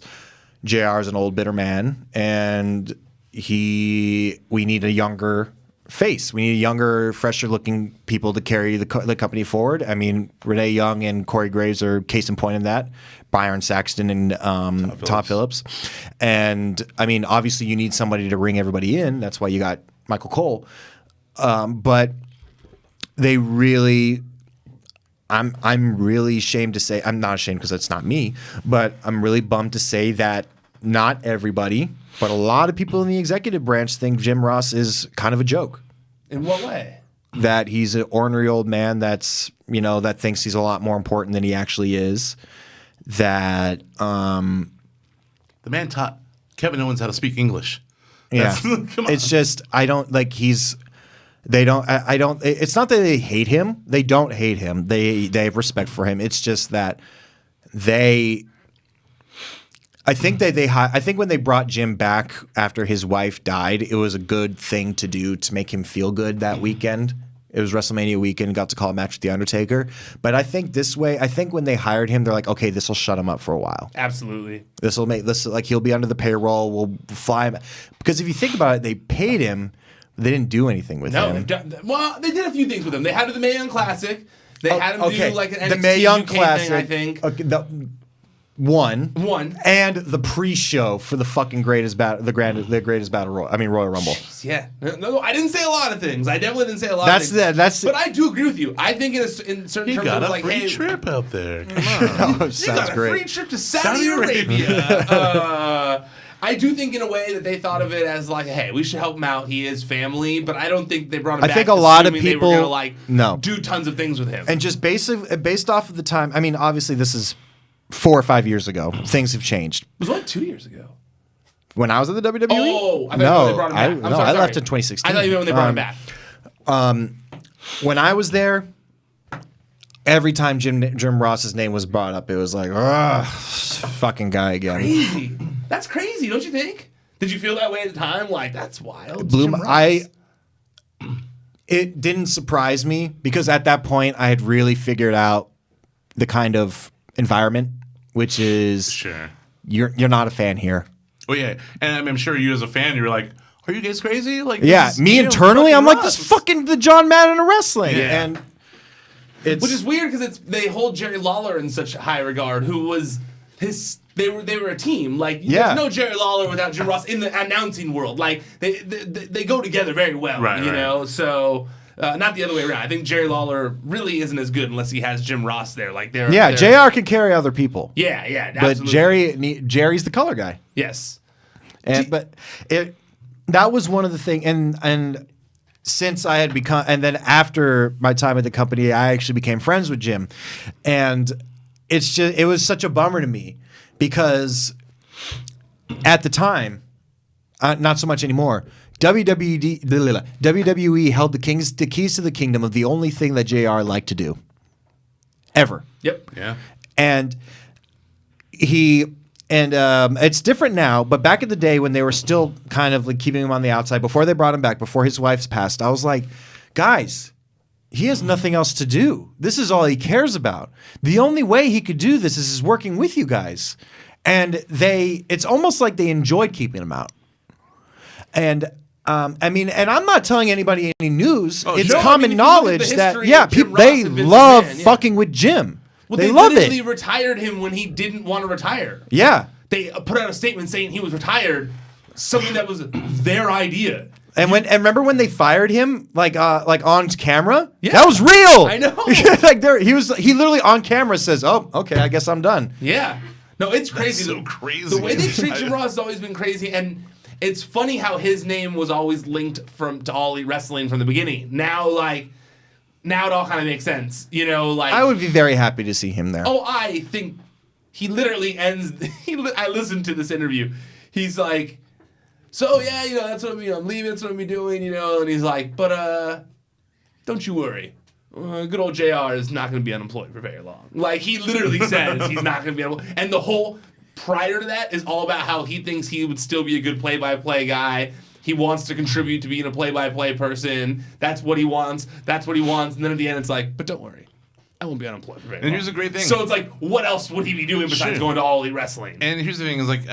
JR is an old bitter man, and we need a younger face. We need younger, fresher looking people to carry the company forward. I mean, Renee Young and Corey Graves are case in point in that. Byron Saxton and Tom Phillips. And I mean, obviously you need somebody to ring everybody in. That's why you got Michael Cole. But they really, I'm really ashamed to say, I'm not ashamed because it's not me, but I'm really bummed to say that not everybody, but a lot of people in the executive branch think Jim Ross is kind of a joke. In what way? That he's an ornery old man that thinks he's a lot more important than he actually is. That The man taught Kevin Owens how to speak English. yeah, Come on. it's just I don't like they don't I don't. It's not that they hate him. They don't hate him. They have respect for him. It's just that I think when they brought Jim back after his wife died, it was a good thing to do to make him feel good that weekend. It was WrestleMania weekend, got to call a match with The Undertaker. But I think when they hired him, they're like, okay, this will shut him up for a while. Absolutely. This will make this like he'll be under the payroll. We'll fly him because if you think about it, they paid him. They didn't do anything with him. They did a few things with him. They had the Mae Young Classic. They had him do like an NXT the Mae Young UK Classic, thing, I think. Okay, one and the pre-show for the fucking greatest battle royal. I mean Royal Rumble. Yeah, no, I didn't say a lot of things. I definitely didn't say a lot of things. That's. But I do agree with you. I think in certain You terms, got it was a like, free hey, trip out there. Come on. Oh, you sounds got a great. free trip to Saudi Arabia. I do think in a way that they thought of it as like, hey, we should help him out. He is family, but I don't think they brought him back. I think a lot of assuming people they were gonna, do tons of things with him. And just based off of the time, I mean, obviously this is 4 or 5 years ago. Things have changed. It was only 2 years ago. When I was at the WWE? Oh, I thought they brought him back. I left in 2016. I thought you meant when they brought him back. When I was there, every time Jim Ross's name was brought up, it was like, ugh, fucking guy again. Crazy. That's crazy, don't you think? Did you feel that way at the time? Like, that's wild. It didn't surprise me because at that point I had really figured out the kind of environment, which is Sure. You're not a fan here. Oh yeah, and I'm sure you as a fan, you were like, "Are you guys crazy?" Like, Yeah, this is me Jim internally, I'm like, Ross. this fucking the John Madden of wrestling, Yeah. and it's Which is weird because they hold Jerry Lawler in such high regard, who was his. They were a team. Like, Yeah. there's no Jerry Lawler without Jim Ross in the announcing world. Like, they go together very well. Right, you right. know. So not the other way around. I think Jerry Lawler really isn't as good unless he has Jim Ross there. Like, they're JR can carry other people. Yeah, But absolutely. Jerry's the color guy. Yes. That was one of the things, and since I had become, and then after my time at the company, I actually became friends with Jim, and it was such a bummer to me because at the time, not so much anymore, WWE held the keys to the kingdom of the only thing that JR liked to do. Ever. Yep. Yeah. And it's different now, but back in the day when they were still kind of like keeping him on the outside, before they brought him back, before his wife's passed, I was like, guys, he has nothing else to do. This is all he cares about. The only way he could do this is working with you guys. And it's almost like they enjoyed keeping him out. And and I'm not telling anybody any news. It's common knowledge that they love fucking with Jim. Well, they love it. They retired him when he didn't want to retire. Yeah. They put out a statement saying he was retired, something that was their idea. And remember when they fired him like on camera? Yeah. That was real. I know. He literally on camera says, "Oh, okay, I guess I'm done." Yeah. No, it's crazy. That's so crazy. The way they treat Jim Ross has always been crazy, and it's funny how his name was always linked to All Elite Wrestling from the beginning. Now it all kind of makes sense. I would be very happy to see him there. Oh, I think he literally ends. I listened to this interview. He's like, "So yeah, that's what I'm leaving. That's what I'm be doing, And he's like, "But don't you worry. Good old JR is not going to be unemployed for very long." Like he literally says he's not going to be unemployed. And the whole prior to that is all about how he thinks he would still be a good play-by-play guy. He wants to contribute to being a play-by-play person. That's what he wants. And then at the end, it's like, but don't worry. I won't be unemployed for very long. And here's the great thing. So it's like, what else would he be doing besides going to All Elite Wrestling? And here's the thing: is like,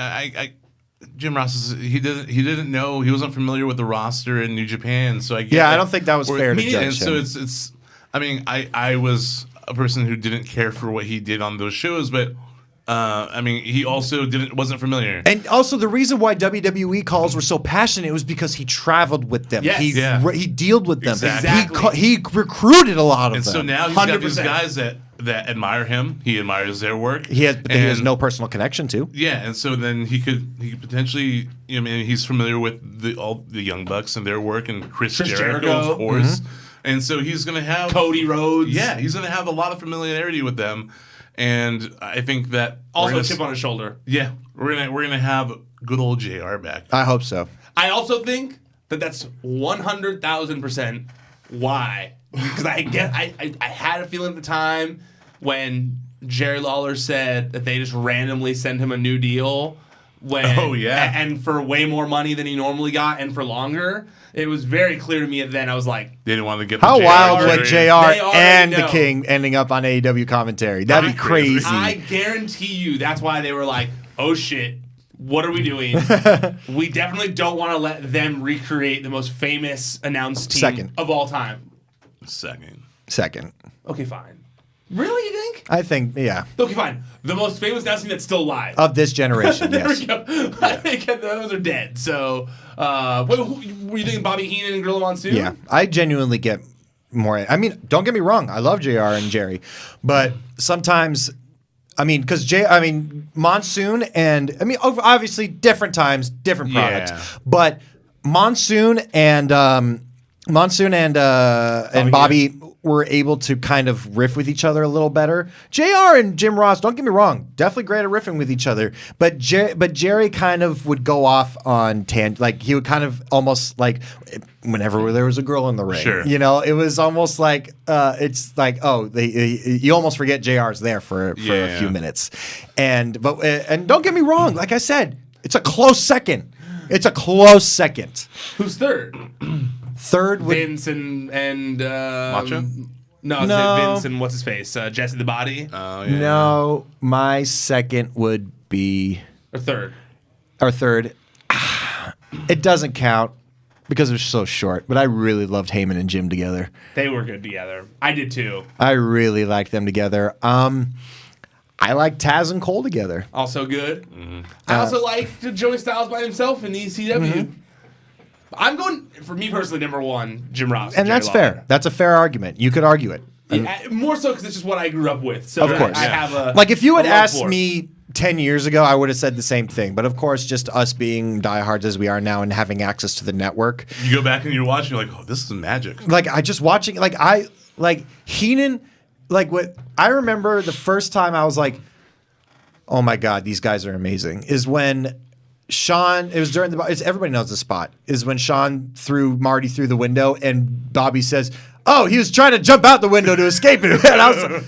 Jim Ross he didn't know, he wasn't familiar with the roster in New Japan. So I don't think that was fair to judge him. So it's. I mean, I was a person who didn't care for what he did on those shows, but. He also wasn't familiar. And also the reason why WWE calls were so passionate was because he traveled with them. Yes. He dealed with them. Exactly. He recruited a lot of them. And so now he's got these guys that admire him. He admires their work. He has no personal connection to. Yeah, and so then he could potentially, he's familiar with all the Young Bucks and their work, and Chris Jericho, of course. Mm-hmm. And so he's going to have Cody Rhodes. Yeah, he's going to have a lot of familiarity with them. And I think that also a chip on his shoulder. Yeah, we're gonna have good old JR back. I hope so. I also think that's 100,000% why, because I had a feeling at the time when Jerry Lawler said that they just randomly send him a new deal and for way more money than he normally got and for longer. It was very clear to me then. I was like, they didn't want to get how wild would JR and the King ending up on AEW commentary? That'd be crazy. I guarantee you that's why they were like, oh shit, what are we doing? We definitely don't want to let them recreate the most famous announced team of all time. Second. Okay, fine. Really, you think? I think, yeah. Okay, fine. The most famous announcing that's still alive. Of this generation, there yes. we go. Yeah. I think those are dead. So, were you thinking Bobby Heenan and Gorilla Monsoon? Yeah. I genuinely get more. I mean, don't get me wrong. I love JR and Jerry. But sometimes, because Monsoon and, obviously different times, different products. Yeah. But Monsoon and Bobby were able to kind of riff with each other a little better. JR and Jim Ross, don't get me wrong, definitely great at riffing with each other. But Jerry kind of would go off on like he would kind of almost like whenever there was a girl in the ring. Sure. It was almost like it's like you almost forget JR's there for a few minutes. And don't get me wrong, like I said, it's a close second. Who's third? Third would Vince and Macho? No, Vince and what's his face? Jesse the Body? Oh, yeah. No, my second would be Or third. It doesn't count because they're so short, but I really loved Heyman and Jim together. They were good together. I did too. I really liked them together. I like Taz and Cole together. Also good. Mm-hmm. I also liked Joey Styles by himself in the ECW. Mm-hmm. I'm going, for me personally, number one, Jim Ross. And that's fair. That's a fair argument. You could argue it. Yeah, more so because it's just what I grew up with. So of course. I have a like if you had asked me 10 years ago, I would have said the same thing. But of course, just us being diehards as we are now and having access to the network. You go back and you're watching, you're like, oh, this is magic. Like I just watching, like Heenan, like what I remember the first time I was like, oh my God, these guys are amazing, is when Sean, it was during everybody knows the spot, is when Sean threw Marty through the window and Bobby says, oh, he was trying to jump out the window to escape it. And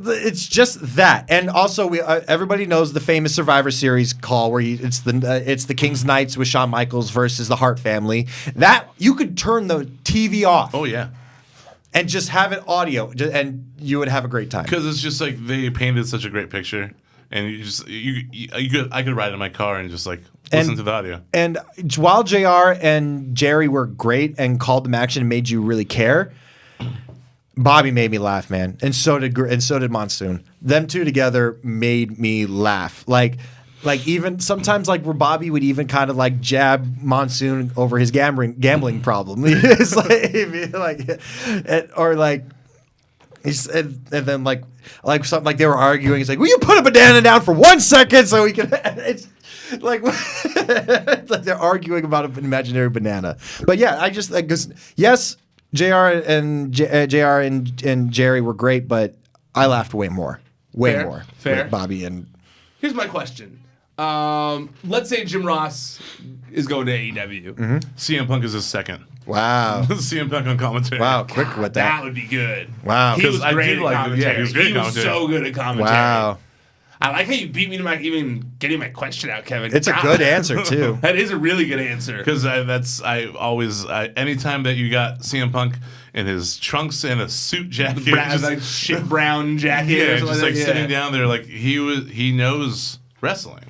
it's just that. And also, everybody knows the famous Survivor Series call where it's the King's Knights with Shawn Michaels versus the Hart family. That, you could turn the TV off. Oh, yeah. And just have it audio, and you would have a great time. Because it's just like they painted such a great picture. And I could ride in my car and just like listen to the audio. And while JR and Jerry were great and called them action and made you really care, Bobby made me laugh, man, and so did Monsoon. Them two together made me laugh. Like even sometimes like where Bobby would even kind of like jab Monsoon over his gambling problem. It's and then like something like they were arguing. It's like, will you put a banana down for 1 second so we can? It's like, it's like they're arguing about an imaginary banana. But yeah, I just like, yes, JR and Jerry were great, but I laughed way more with Bobby. And here's my question. Let's say Jim Ross is going to AEW. Mm-hmm. CM Punk is his second. Wow. CM Punk on commentary. Wow, quick with that. That would be good. Wow. He was great at commentary. He was great at commentary. He was so good at commentary. Wow. I like how you beat me to even getting my question out, Kevin. It's a good answer, too. That is a really good answer. Because anytime that you got CM Punk in his trunks and a suit jacket. Like shit brown jacket. Yeah, just like sitting down there like he knows wrestling.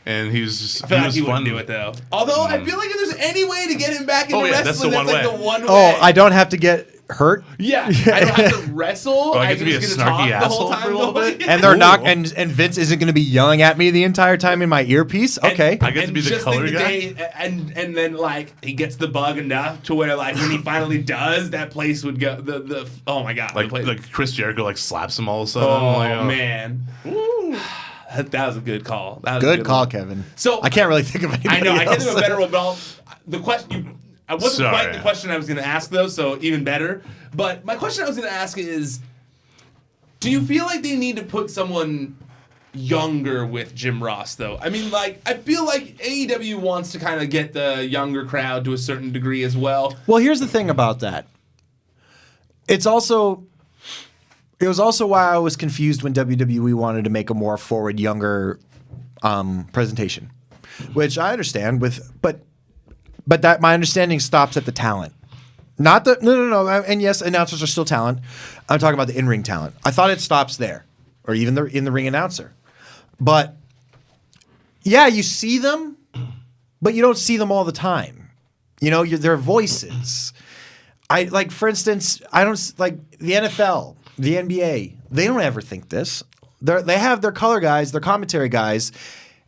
And he was I feel like he wouldn't do it though. Although I feel like if there's any way to get him back into wrestling, that's the one way. Like the one way. Oh, I don't have to get hurt. Yeah, I don't have to wrestle. I get to be a snarky asshole for a little bit. And they're not, and Vince isn't going to be yelling at me the entire time in my earpiece. Okay, I get to be the color guy. And then like he gets the bug enough to where like when he finally does, that place would go the oh my god, like Chris Jericho like slaps him all of a sudden. Oh man. Woo. That was a good call. That was good call, Kevin. So I can't really think of anybody I know. else. I can't think of a better one. But the question, I wasn't quite the question I was going to ask though, so even better. But my question I was going to ask is, do you feel like they need to put someone younger with Jim Ross though? I mean, like I feel like AEW wants to kind of get the younger crowd to a certain degree as well. Well, here's the thing about that. It was also why I was confused when WWE wanted to make a more forward, younger presentation, which I understand but that my understanding stops at the talent. Not the no. And yes, announcers are still talent. I'm talking about the in-ring talent. I thought it stops there, or even the in-the-ring announcer. But yeah, you see them, but you don't see them all the time. You know, their voices. For instance, I don't like the NFL. The NBA, they don't ever think this. They have their color guys, their commentary guys,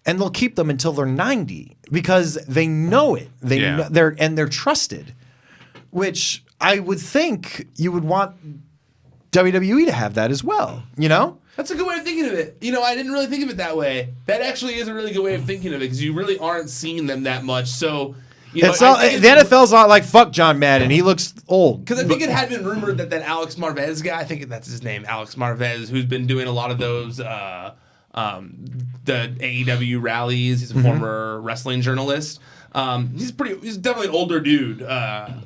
and they'll keep them until they're 90 because they know it. They're trusted, which I would think you would want WWE to have that as well. You know, that's a good way of thinking of it. You know, I didn't really think of it that way. That actually is a really good way of thinking of it because you really aren't seeing them that much. So. You know, the NFL's not like, fuck John Madden. He looks old. Because I think it had been rumored that Alex Marvez guy, I think that's his name, Alex Marvez, who's been doing a lot of those, the AEW rallies. He's a former wrestling journalist. He's definitely an older dude.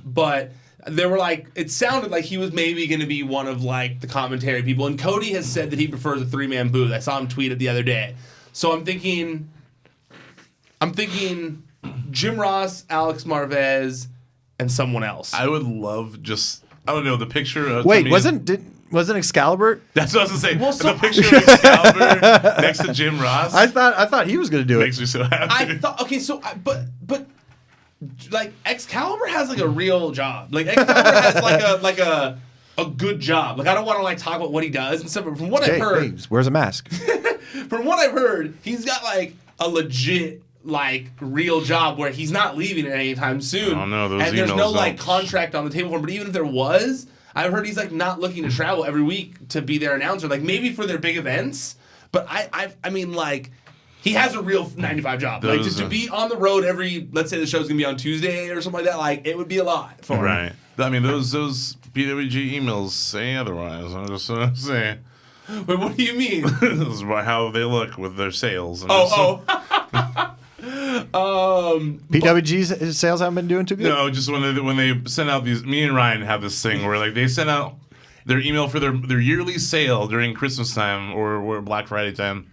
But they were like, it sounded like he was maybe going to be one of like the commentary people. And Cody has said that he prefers a 3-man booth. I saw him tweet it the other day. So I'm thinking Jim Ross, Alex Marvez, and someone else. I would love I don't know, the picture. Wait, wasn't Excalibur? That's what I was going to say. The picture of Excalibur next to Jim Ross. I thought he was going to do it. Makes me so happy. But like Excalibur has like a real job. Like Excalibur has like a good job. Like I don't want to like talk about what he does and stuff. But from what I've heard, wears a mask. From what I've heard, he's got like a legit. Like real job where he's not leaving it anytime soon. Oh no, those and there's no like contract on the table for him. But even if there was, I've heard he's like not looking to travel every week to be their announcer. Like maybe for their big events. But I mean like he has a real 9-to-5 job. Like just to be on the road let's say the show's gonna be on Tuesday or something like that. Like it would be a lot for him. Right. I mean those BWG emails say otherwise. I'm just saying. Wait, what do you mean? This is how they look with their sales. And PWG's sales haven't been doing too good. No, just when they send out these. Me and Ryan have this thing where like they send out their email for their yearly sale during Christmas time or Black Friday time,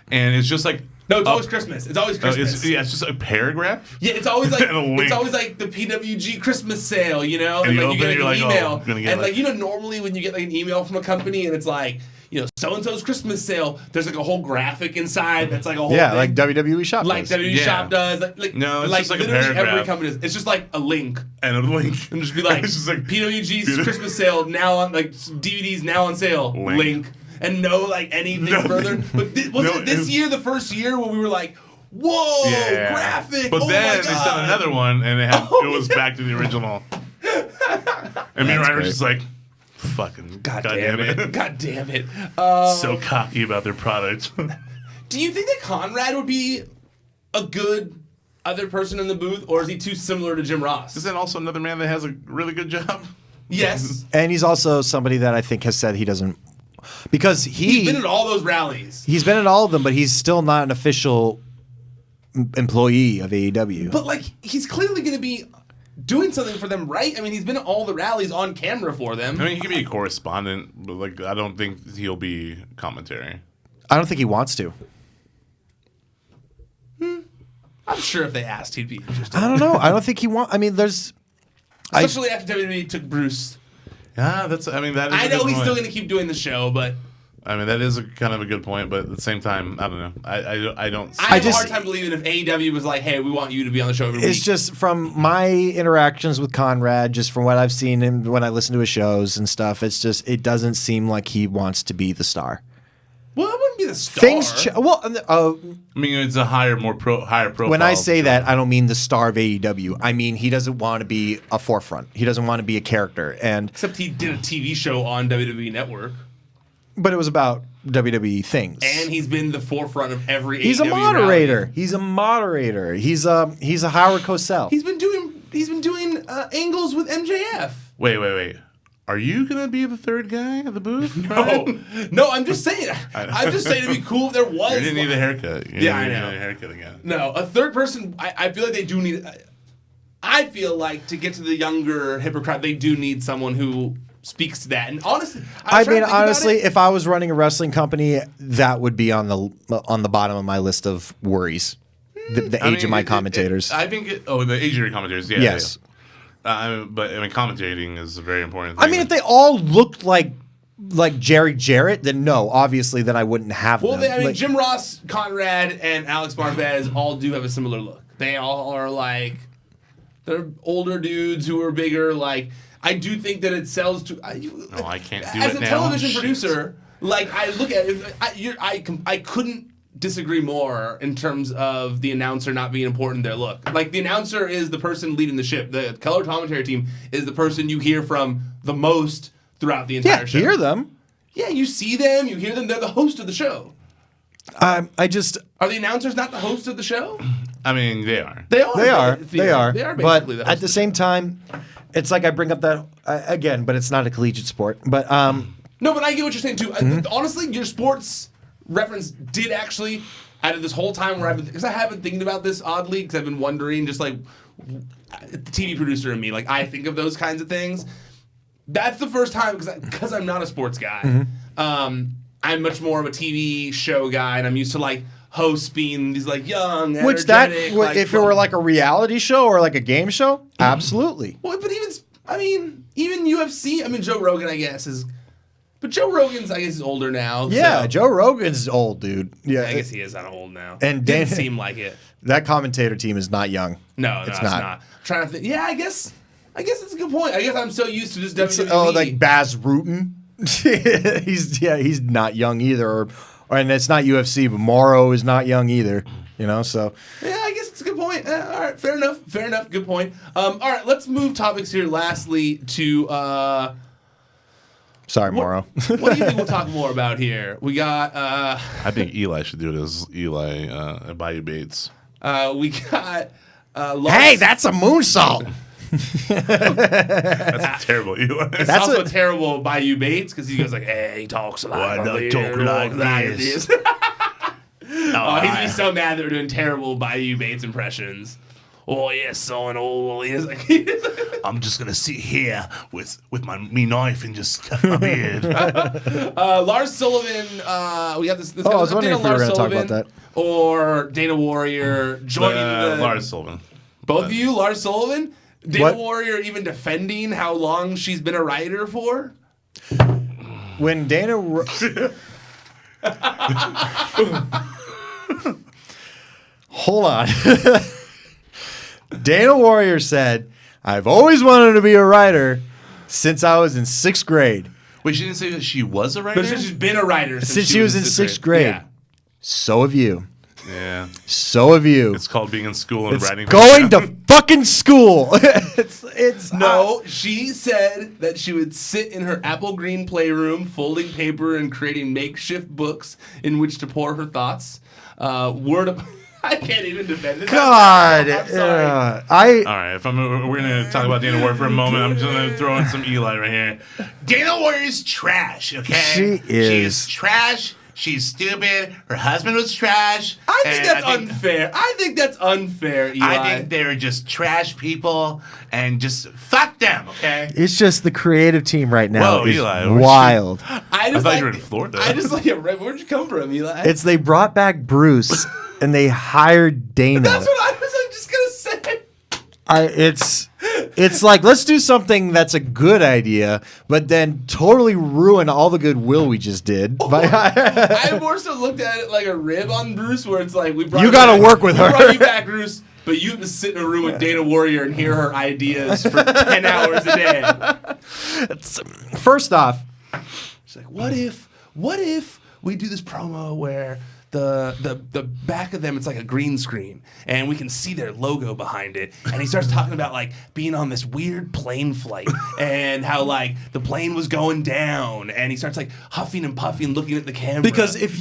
and it's just like. No, it's always Christmas. It's always Christmas. It's just a paragraph. Yeah, it's always like and it's always like the PWG Christmas sale, you know? And like you get an email. Like, you know, normally when you get like an email from a company and it's like, you know, so-and-so's Christmas sale, there's like a whole graphic inside that's like a whole thing. Like WWE Shop like does. WWE Shop does. Like no, it's like just like a literally paragraph. every company does. It's just like a link. And a link. And just be like, it's just like PWG's Christmas sale now on, like, DVDs now on sale. Link. And no, like, anything further. But wasn't it this year, the first year, when we were like, whoa, graphic. But then they sent another one, and it was back to the original. And me and Ryan were just like, fucking God damn it. God damn it. So cocky about their product. Do you think that Conrad would be a good other person in the booth, or is he too similar to Jim Ross? Is that also another man that has a really good job? Yes. And he's also somebody that I think has said he doesn't... Because he's been at all those rallies. He's been at all of them, but he's still not an official employee of AEW. But, like, he's clearly going to be doing something for them, right? I mean, he's been at all the rallies on camera for them. I mean, he could be a correspondent, but, like, I don't think he'll be commentary. I don't think he wants to. I'm sure if they asked, he'd be interested. I don't know. I don't think he wants... I mean, there's... Especially after WWE took Bruce. Yeah, that is. I know a good he's point. still going to keep doing the show, but... I mean, that is kind of a good point, but at the same time, I don't know. I don't... I have a hard time believing if AEW was like, hey, we want you to be on the show every week. It's just from my interactions with Conrad, just from what I've seen him when I listen to his shows and stuff, it's just, it doesn't seem like he wants to be the star. Well, it wouldn't be the star. I mean, it's a higher profile. When I say that, I don't mean the star of AEW. I mean he doesn't want to be a forefront. He doesn't want to be a character. Except he did a TV show on WWE Network. But it was about WWE things. And he's been the forefront of every He's AEW a moderator. rally. He's a moderator. He's a Howard Cosell. He's been doing angles with MJF. Wait. Are you gonna be the third guy at the booth? No, I'm just saying. I'm just saying it'd be cool if there was. You didn't need a haircut. I know. Need a haircut again. No, a third person. I feel like they do need. I feel like to get to the younger hipper crowd, they do need someone who speaks to that. And honestly, if I was running a wrestling company, that would be on the bottom of my list of worries. The age of my commentators. I think. The age of your commentators. Yeah. Yes. Yeah. But I mean, commentating is a very important thing. I mean, if they all looked like Jerry Jarrett, then no, obviously, then I wouldn't have them. I mean, Jim Ross, Conrad, and Alex Marvez all do have a similar look. They all are like, they're older dudes who are bigger. Like, I do think that it sells to. I can't do as it a now. television producer, like I look at it, I couldn't disagree more in terms of the announcer not being important in their look. Like, the announcer is the person leading the ship. The color commentary team is the person you hear from the most throughout the entire show. Hear them. Yeah, you see them, you hear them. They're the host of the show. Are the announcers not the host of the show? I mean, they are. They are. They are basically but the host at the same time, it's like I bring up that again, but it's not a collegiate sport. But no, but I get what you're saying too. Honestly, your sports reference did actually, out of this whole time where because I have been thinking about this oddly, because I've been wondering, just like the TV producer in me, like I think of those kinds of things. That's the first time, because I'm not a sports guy. I'm much more of a TV show guy, and I'm used to like hosts being these like young, energetic. If it were like a reality show or like a game show, absolutely. Well, but even UFC. I mean, Joe Rogan, I guess is. But Joe Rogan's, I guess, is older now. Yeah, so. Joe Rogan's old, dude. Yeah, I guess he is kind of old now. And didn't seem like it. That commentator team is not young. No, it's not. I'm trying to think. Yeah, I guess it's a good point. I guess I'm so used to just WWE. Like Baz Rutten. he's not young either. And it's not UFC, but Morrow is not young either. You know, so. Yeah, I guess it's a good point. All right, fair enough. Good point. All right, let's move topics here. Lastly, to. Sorry, Morrow. What do you think we'll talk more about here? We got. I think Eli should do it as Eli Bayou Bates. We got. Hey, that's a moonsault. That's terrible. It's also terrible Bayou Bates because he goes like, "Hey, he talks like Why not talk like this?" He's gonna be so mad that we're doing terrible Bayou Bates impressions. Oh yes, son. Oh, he's like, I'm just gonna sit here with me knife and just cut my beard. Lars Sullivan. We have this. I was wondering if we were going to talk about that. Or Dana Warrior joining Lars Sullivan. Both of you, Lars Sullivan. Dana Warrior even defending how long she's been a writer for. When Dana. Hold on. Dana Warrior said, "I've always wanted to be a writer since I was in 6th grade." Wait, she didn't say that she was a writer? But she's been a writer since she was in 6th grade. Yeah. So have you. Yeah. So have you. It's called being in school and writing. Going to fucking school. it's No, she said that she would sit in her apple green playroom, folding paper and creating makeshift books in which to pour her thoughts. I can't even defend it. God. I'm sorry. All right, we're going to talk about Dana Warrior for a moment. I'm just going to throw in some Eli right here. Dana Warrior's trash, okay? She is. She's trash. She's stupid. Her husband was trash. I think that's unfair. I think that's unfair, Eli. I think they're just trash people and just fuck them, okay? It's just the creative team right now. Whoa, is Eli, wild. I thought you were in Florida. I just like it. Where'd you come from, Eli? It's they brought back Bruce and they hired Dana. That's what I was just gonna say. It's like, let's do something that's a good idea, but then totally ruin all the goodwill we just did. I more so looked at it like a rib on Bruce, where it's like, we brought you got to work with we her. brought you back, Bruce, but you have to sit in a room with Dana Warrior and hear her ideas for 10 hours a day. First off, She's like, what if we do this promo where the back of them, it's like a green screen, and we can see their logo behind it. And he starts talking about like being on this weird plane flight and how like the plane was going down, and he starts like huffing and puffing, looking at the camera. because if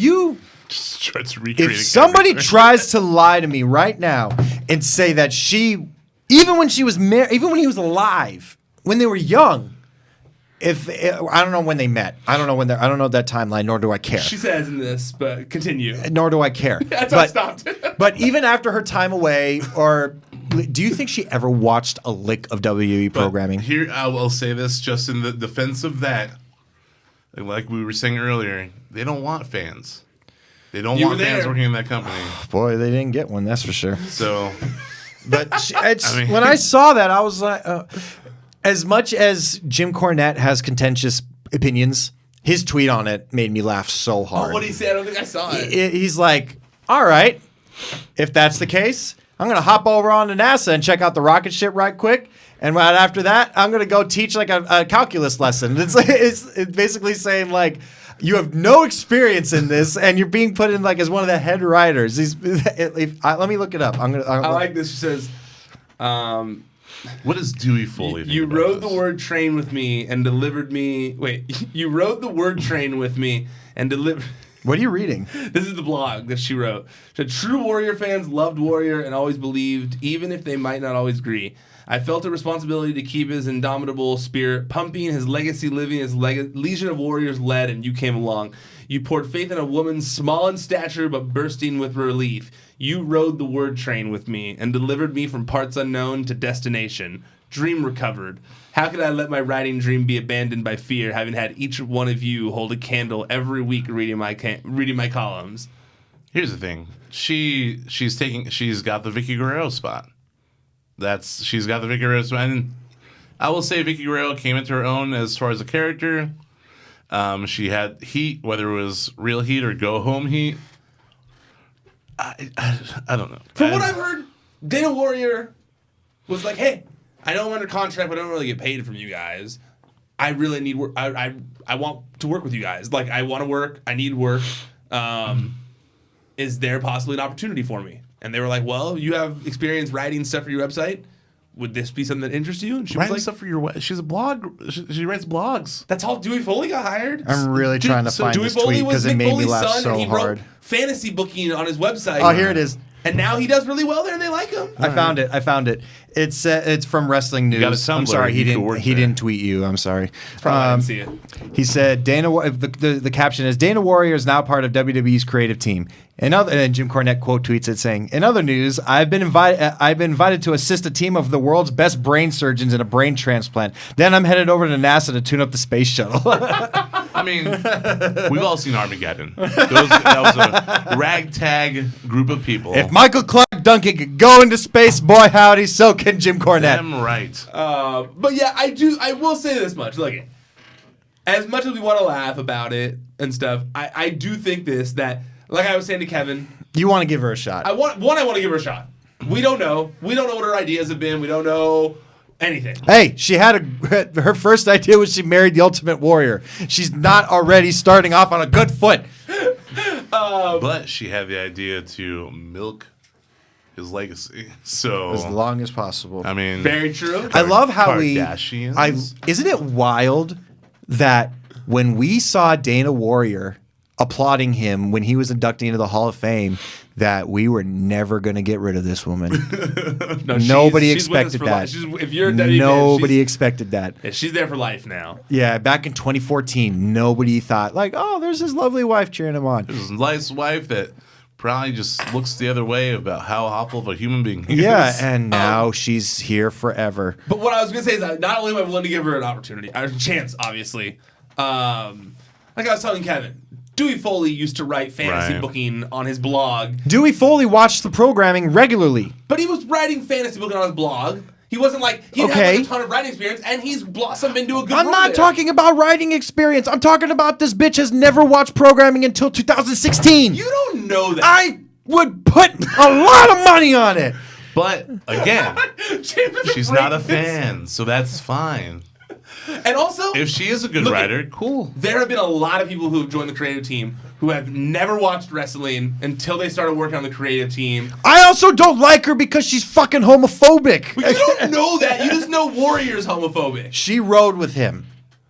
somebody somebody tries to lie to me right now and say that even when she was married, even when he was alive, when they were young. I don't know when they met. I don't know that timeline, nor do I care. She says in this, but continue. Nor do I care. That's why I stopped. But even after her time away, or do you think she ever watched a lick of WWE programming? Here, I will say this just in the defense of that. Like we were saying earlier, they don't want fans. They don't want fans working in that company. Boy, they didn't get one, that's for sure. So, but when I saw that, I was like, as much as Jim Cornette has contentious opinions, his tweet on it made me laugh so hard. Oh, what did he say? I don't think I saw it. He's like, all right, if that's the case, I'm going to hop over onto NASA and check out the rocket ship right quick. And right after that, I'm going to go teach like a calculus lesson. It's basically saying like, you have no experience in this, and you're being put in like as one of the head writers. Let me look it up. I like this. She says, what is Dewey Foley? You rode the word train with me and delivered me. Wait, you rode the word train with me and delivered. What are you reading? This is the blog that she wrote. She said, true Warrior fans loved Warrior and always believed, even if they might not always agree. I felt a responsibility to keep his indomitable spirit pumping, his legacy living, his legion of warriors led, and you came along. You poured faith in a woman small in stature but bursting with relief. You rode the word train with me and delivered me from parts unknown to destination. Dream recovered. How could I let my writing dream be abandoned by fear, having had each one of you hold a candle every week reading my columns? Here's the thing. She's got the Vicky Guerrero spot. She's got the Vicky Guerrero spot. And I will say Vicky Guerrero came into her own as far as a character. She had heat, whether it was real heat or go home heat. I don't know. From what I've heard, Dana Warrior was like, hey, I know I'm under contract, but I don't really get paid from you guys. I really need work. I want to work with you guys. Like, I want to work. I need work. Is there possibly an opportunity for me? And they were like, well, you have experience writing stuff for your website. Would this be something that interests you? And she writing was like, stuff for your website. She's a blog. She writes blogs. That's how Dewey Foley got hired. I'm really trying to find this tweet because it made me laugh so hard. Fantasy booking on his website. Oh, here it is. And now he does really well there, and they like him. I found it. It's from Wrestling News. got a Tumblr, I'm sorry, he didn't tweet you. I'm sorry. I didn't see it. He said the caption is Dana Warrior is now part of WWE's creative team. And Jim Cornette quote tweets it saying, "In other news, I've been invited to assist a team of the world's best brain surgeons in a brain transplant. Then I'm headed over to NASA to tune up the space shuttle." I mean, we've all seen Armageddon. That was a ragtag group of people. If Michael Clark Duncan could go into space, boy howdy, so can Jim Cornette. Damn right. But yeah, I will say this much. Look, as much as we want to laugh about it and stuff, I do think that, like I was saying to Kevin, You want to give her a shot. I want to give her a shot. We don't know. We don't know what her ideas have been. We don't know anything. Hey, she had her first idea was she married the Ultimate Warrior. She's not already starting off on a good foot. But she had the idea to milk his legacy. So As long as possible. I mean, Very true. I love how Kardashians. isn't it wild that when we saw Dana Warrior applauding him when he was inducted into the Hall of Fame, that we were never going to get rid of this woman. No, Nobody she's with us expected for that. life. If you're a WWE fan, Nobody expected that. she's there for life now. Yeah, back in 2014, nobody thought like, oh, there's his lovely wife cheering him on. his nice wife that probably just looks the other way about how awful of a human being he Yeah, is. and now she's here forever. But what I was going to say is that not only am I willing to give her an opportunity, a chance, obviously. Like I was telling Kevin, Dewey Foley used to write fantasy Right. booking on his blog. Dewey Foley watched the programming regularly. But he was writing fantasy booking on his blog. He wasn't like, he didn't have like a ton of writing experience, and he's blossomed into a good I'm role not there. talking about writing experience. I'm talking about this bitch has never watched programming until 2016. You don't know that. I would put a lot of money on it. But again, James she's is not a racist. fan, so that's fine. And also, If she is a good Look, writer, cool. there have been a lot of people who have joined the creative team who have never watched wrestling until they started working on the creative team. I also don't like her because she's fucking homophobic. But you don't know that. You just know Warrior's homophobic. She rode with him.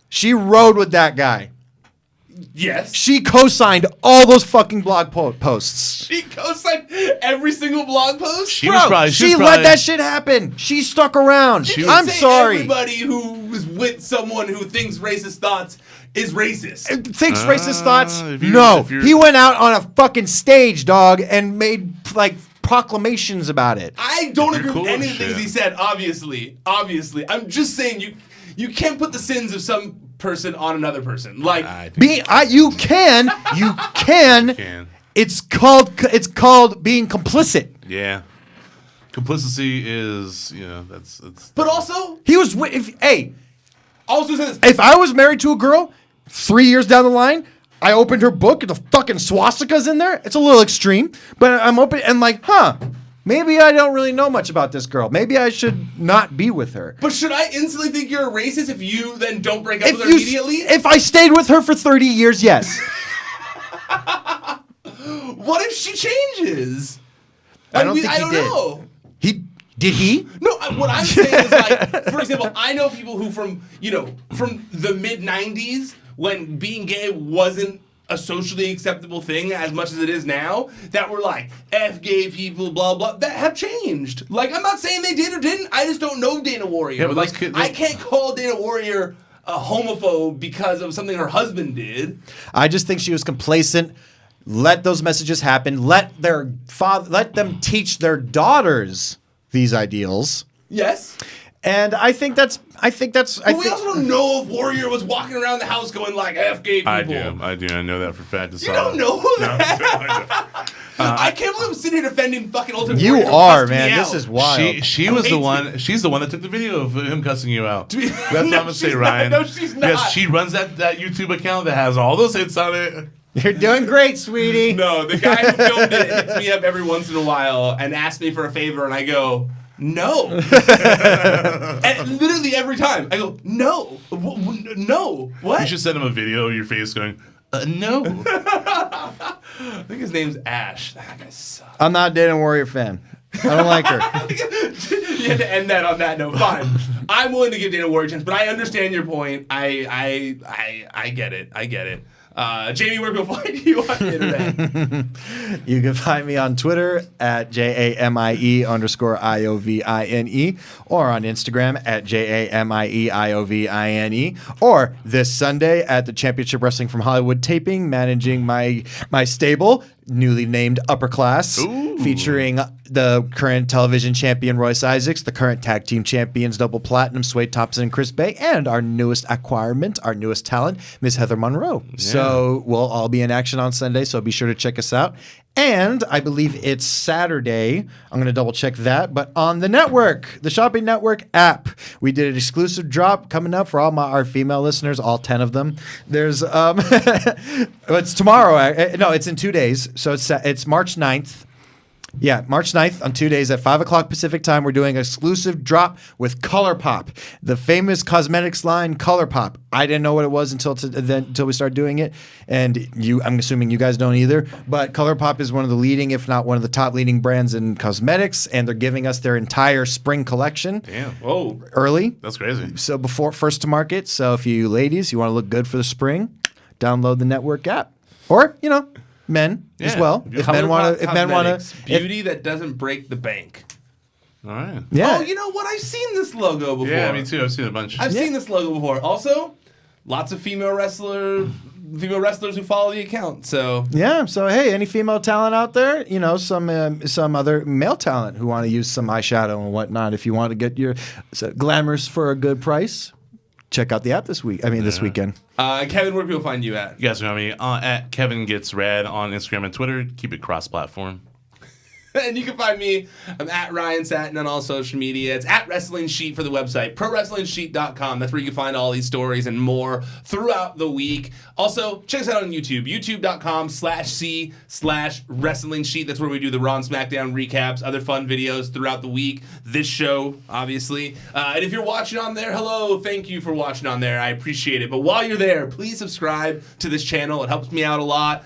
She rode with that guy. Yes. She co-signed all those fucking blog posts. She co-signed every single blog post. She was probably She let that shit happen. She stuck around. You I'm say sorry. Everybody who is with someone who thinks racist thoughts is racist. Thinks racist thoughts? if you're- No. if you're- He went out on a fucking stage, dog, and made like proclamations about it. I don't If you're agree with cool any with of the things shit. he said. Obviously, I'm just saying you can't put the sins of some person on another person. Like I think You can. can. It's called being complicit. Yeah. Complicity is, that's. but also, He was also says if I was married to a girl 3 years down the line, I opened her book and the fucking swastika's in there. It's a little extreme, but I'm open and like, maybe I don't really know much about this girl. Maybe I should not be with her. But should I instantly think you're a racist if you then don't break up with her immediately? If I stayed with her for 30 years, yes. What if she changes? I don't think he don't did. know. Did he? No, what I'm saying is like, for example, I know people who from the mid '90s when being gay wasn't a socially acceptable thing as much as it is now, that were like F gay people, blah blah, that have changed. Like I'm not saying they did or didn't. I just don't know Dana Warrior. Yeah, but like I can't call Dana Warrior a homophobe because of something her husband did. I just think she was complacent. Let those messages happen. Let them teach their daughters these ideals. Yes. And I think that's. But we also don't know if Warrior was walking around the house going like F gay people. I do. I know that for a fact. You don't know that. I can't believe I'm sitting here defending fucking Ultimate You Warrior. who are, cussed me man. out. This is wild. She was the hates one. She's the one that took the video of him cussing you out. That's what I'm gonna say, she's not. Ryan. No, she's not. Yes, she runs that YouTube account that has all those hits on it. You're doing great, sweetie. No, the guy who filmed it hits me up every once in a while and asks me for a favor, and I go, no. And literally every time, I go, no. No. What? You should send him a video of your face going, no. I think his name's Ash. That guy sucks. I'm not a Dana Warrior fan. I don't like her. You had to end that on that note. Fine. I'm willing to give Dana Warrior a chance, but I understand your point. I get it. Jamie, where can we find you on the internet? You can find me on Twitter at JAMIE_IOVINE or on Instagram at JAMIEIOVINE or this Sunday at the Championship Wrestling from Hollywood taping, managing my stable, newly named Upper Class, featuring the current television champion Royce Isaacs, the current tag team champions Double Platinum, Sway Thompson and Chris Bay, and our newest acquirement, our newest talent, Miss Heather Monroe. Yeah. So we'll all be in action on Sunday, so be sure to check us out. And I believe it's Saturday. I'm going to double check that. But on the network, the Shopping Network app, we did an exclusive drop coming up for all our female listeners, all 10 of them. There's, it's tomorrow. No, it's in 2 days. So it's March 9th. Yeah, March 9th on 2 days at 5 o'clock Pacific time. We're doing an exclusive drop with ColourPop, the famous cosmetics line ColourPop. I didn't know what it was until we started doing it, and I'm assuming you guys don't either. But ColourPop is one of the leading, if not one of the top leading brands in cosmetics, and they're giving us their entire spring collection. Damn! Whoa, early. That's crazy. So first to market. So if you ladies, you want to look good for the spring, download the network app, or men as well. If men want to, beauty that doesn't break the bank. All right. Yeah. Oh, you know what? I've seen this logo before. Yeah, me too. I've seen a bunch. I've seen this logo before. Also, lots of female wrestlers who follow the account. So yeah. So hey, any female talent out there? Some other male talent who want to use some eyeshadow and whatnot. If you want to get your glamours for a good price, check out the app this weekend. Kevin, where can people find you at? You guys can find me at Kevin Gets Rad on Instagram and Twitter. Keep it cross-platform. And you can find me, I'm at Ryan Satin on all social media. It's at Wrestling Sheet for the website, ProWrestlingSheet.com. That's where you can find all these stories and more throughout the week. Also, check us out on YouTube, youtube.com/C/Wrestling Sheet. That's where we do the Raw and Smackdown recaps, other fun videos throughout the week. This show, obviously. And if you're watching on there, hello, thank you for watching on there. I appreciate it. But while you're there, please subscribe to this channel. It helps me out a lot.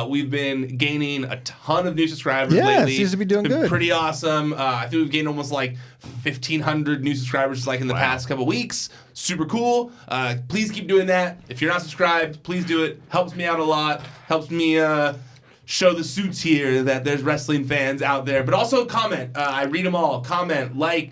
We've been gaining a ton of new subscribers lately. Yeah, it seems to be doing good. Pretty awesome. I think we've gained almost like 1,500 new subscribers just like in the past couple weeks. Super cool. Please keep doing that. If you're not subscribed, please do it. Helps me out a lot. Helps me show the suits here that there's wrestling fans out there. But also comment. I read them all. Comment, like,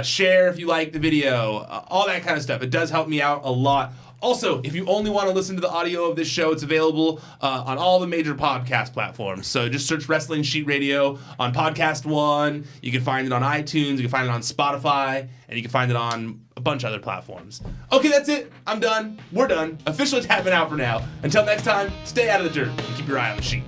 share if you like the video. All that kind of stuff. It does help me out a lot. Also, if you only want to listen to the audio of this show, it's available on all the major podcast platforms. So just search Wrestling Sheet Radio on Podcast One. You can find it on iTunes. You can find it on Spotify. And you can find it on a bunch of other platforms. Okay, that's it. I'm done. We're done. Officially tapping out for now. Until next time, stay out of the dirt and keep your eye on the sheet.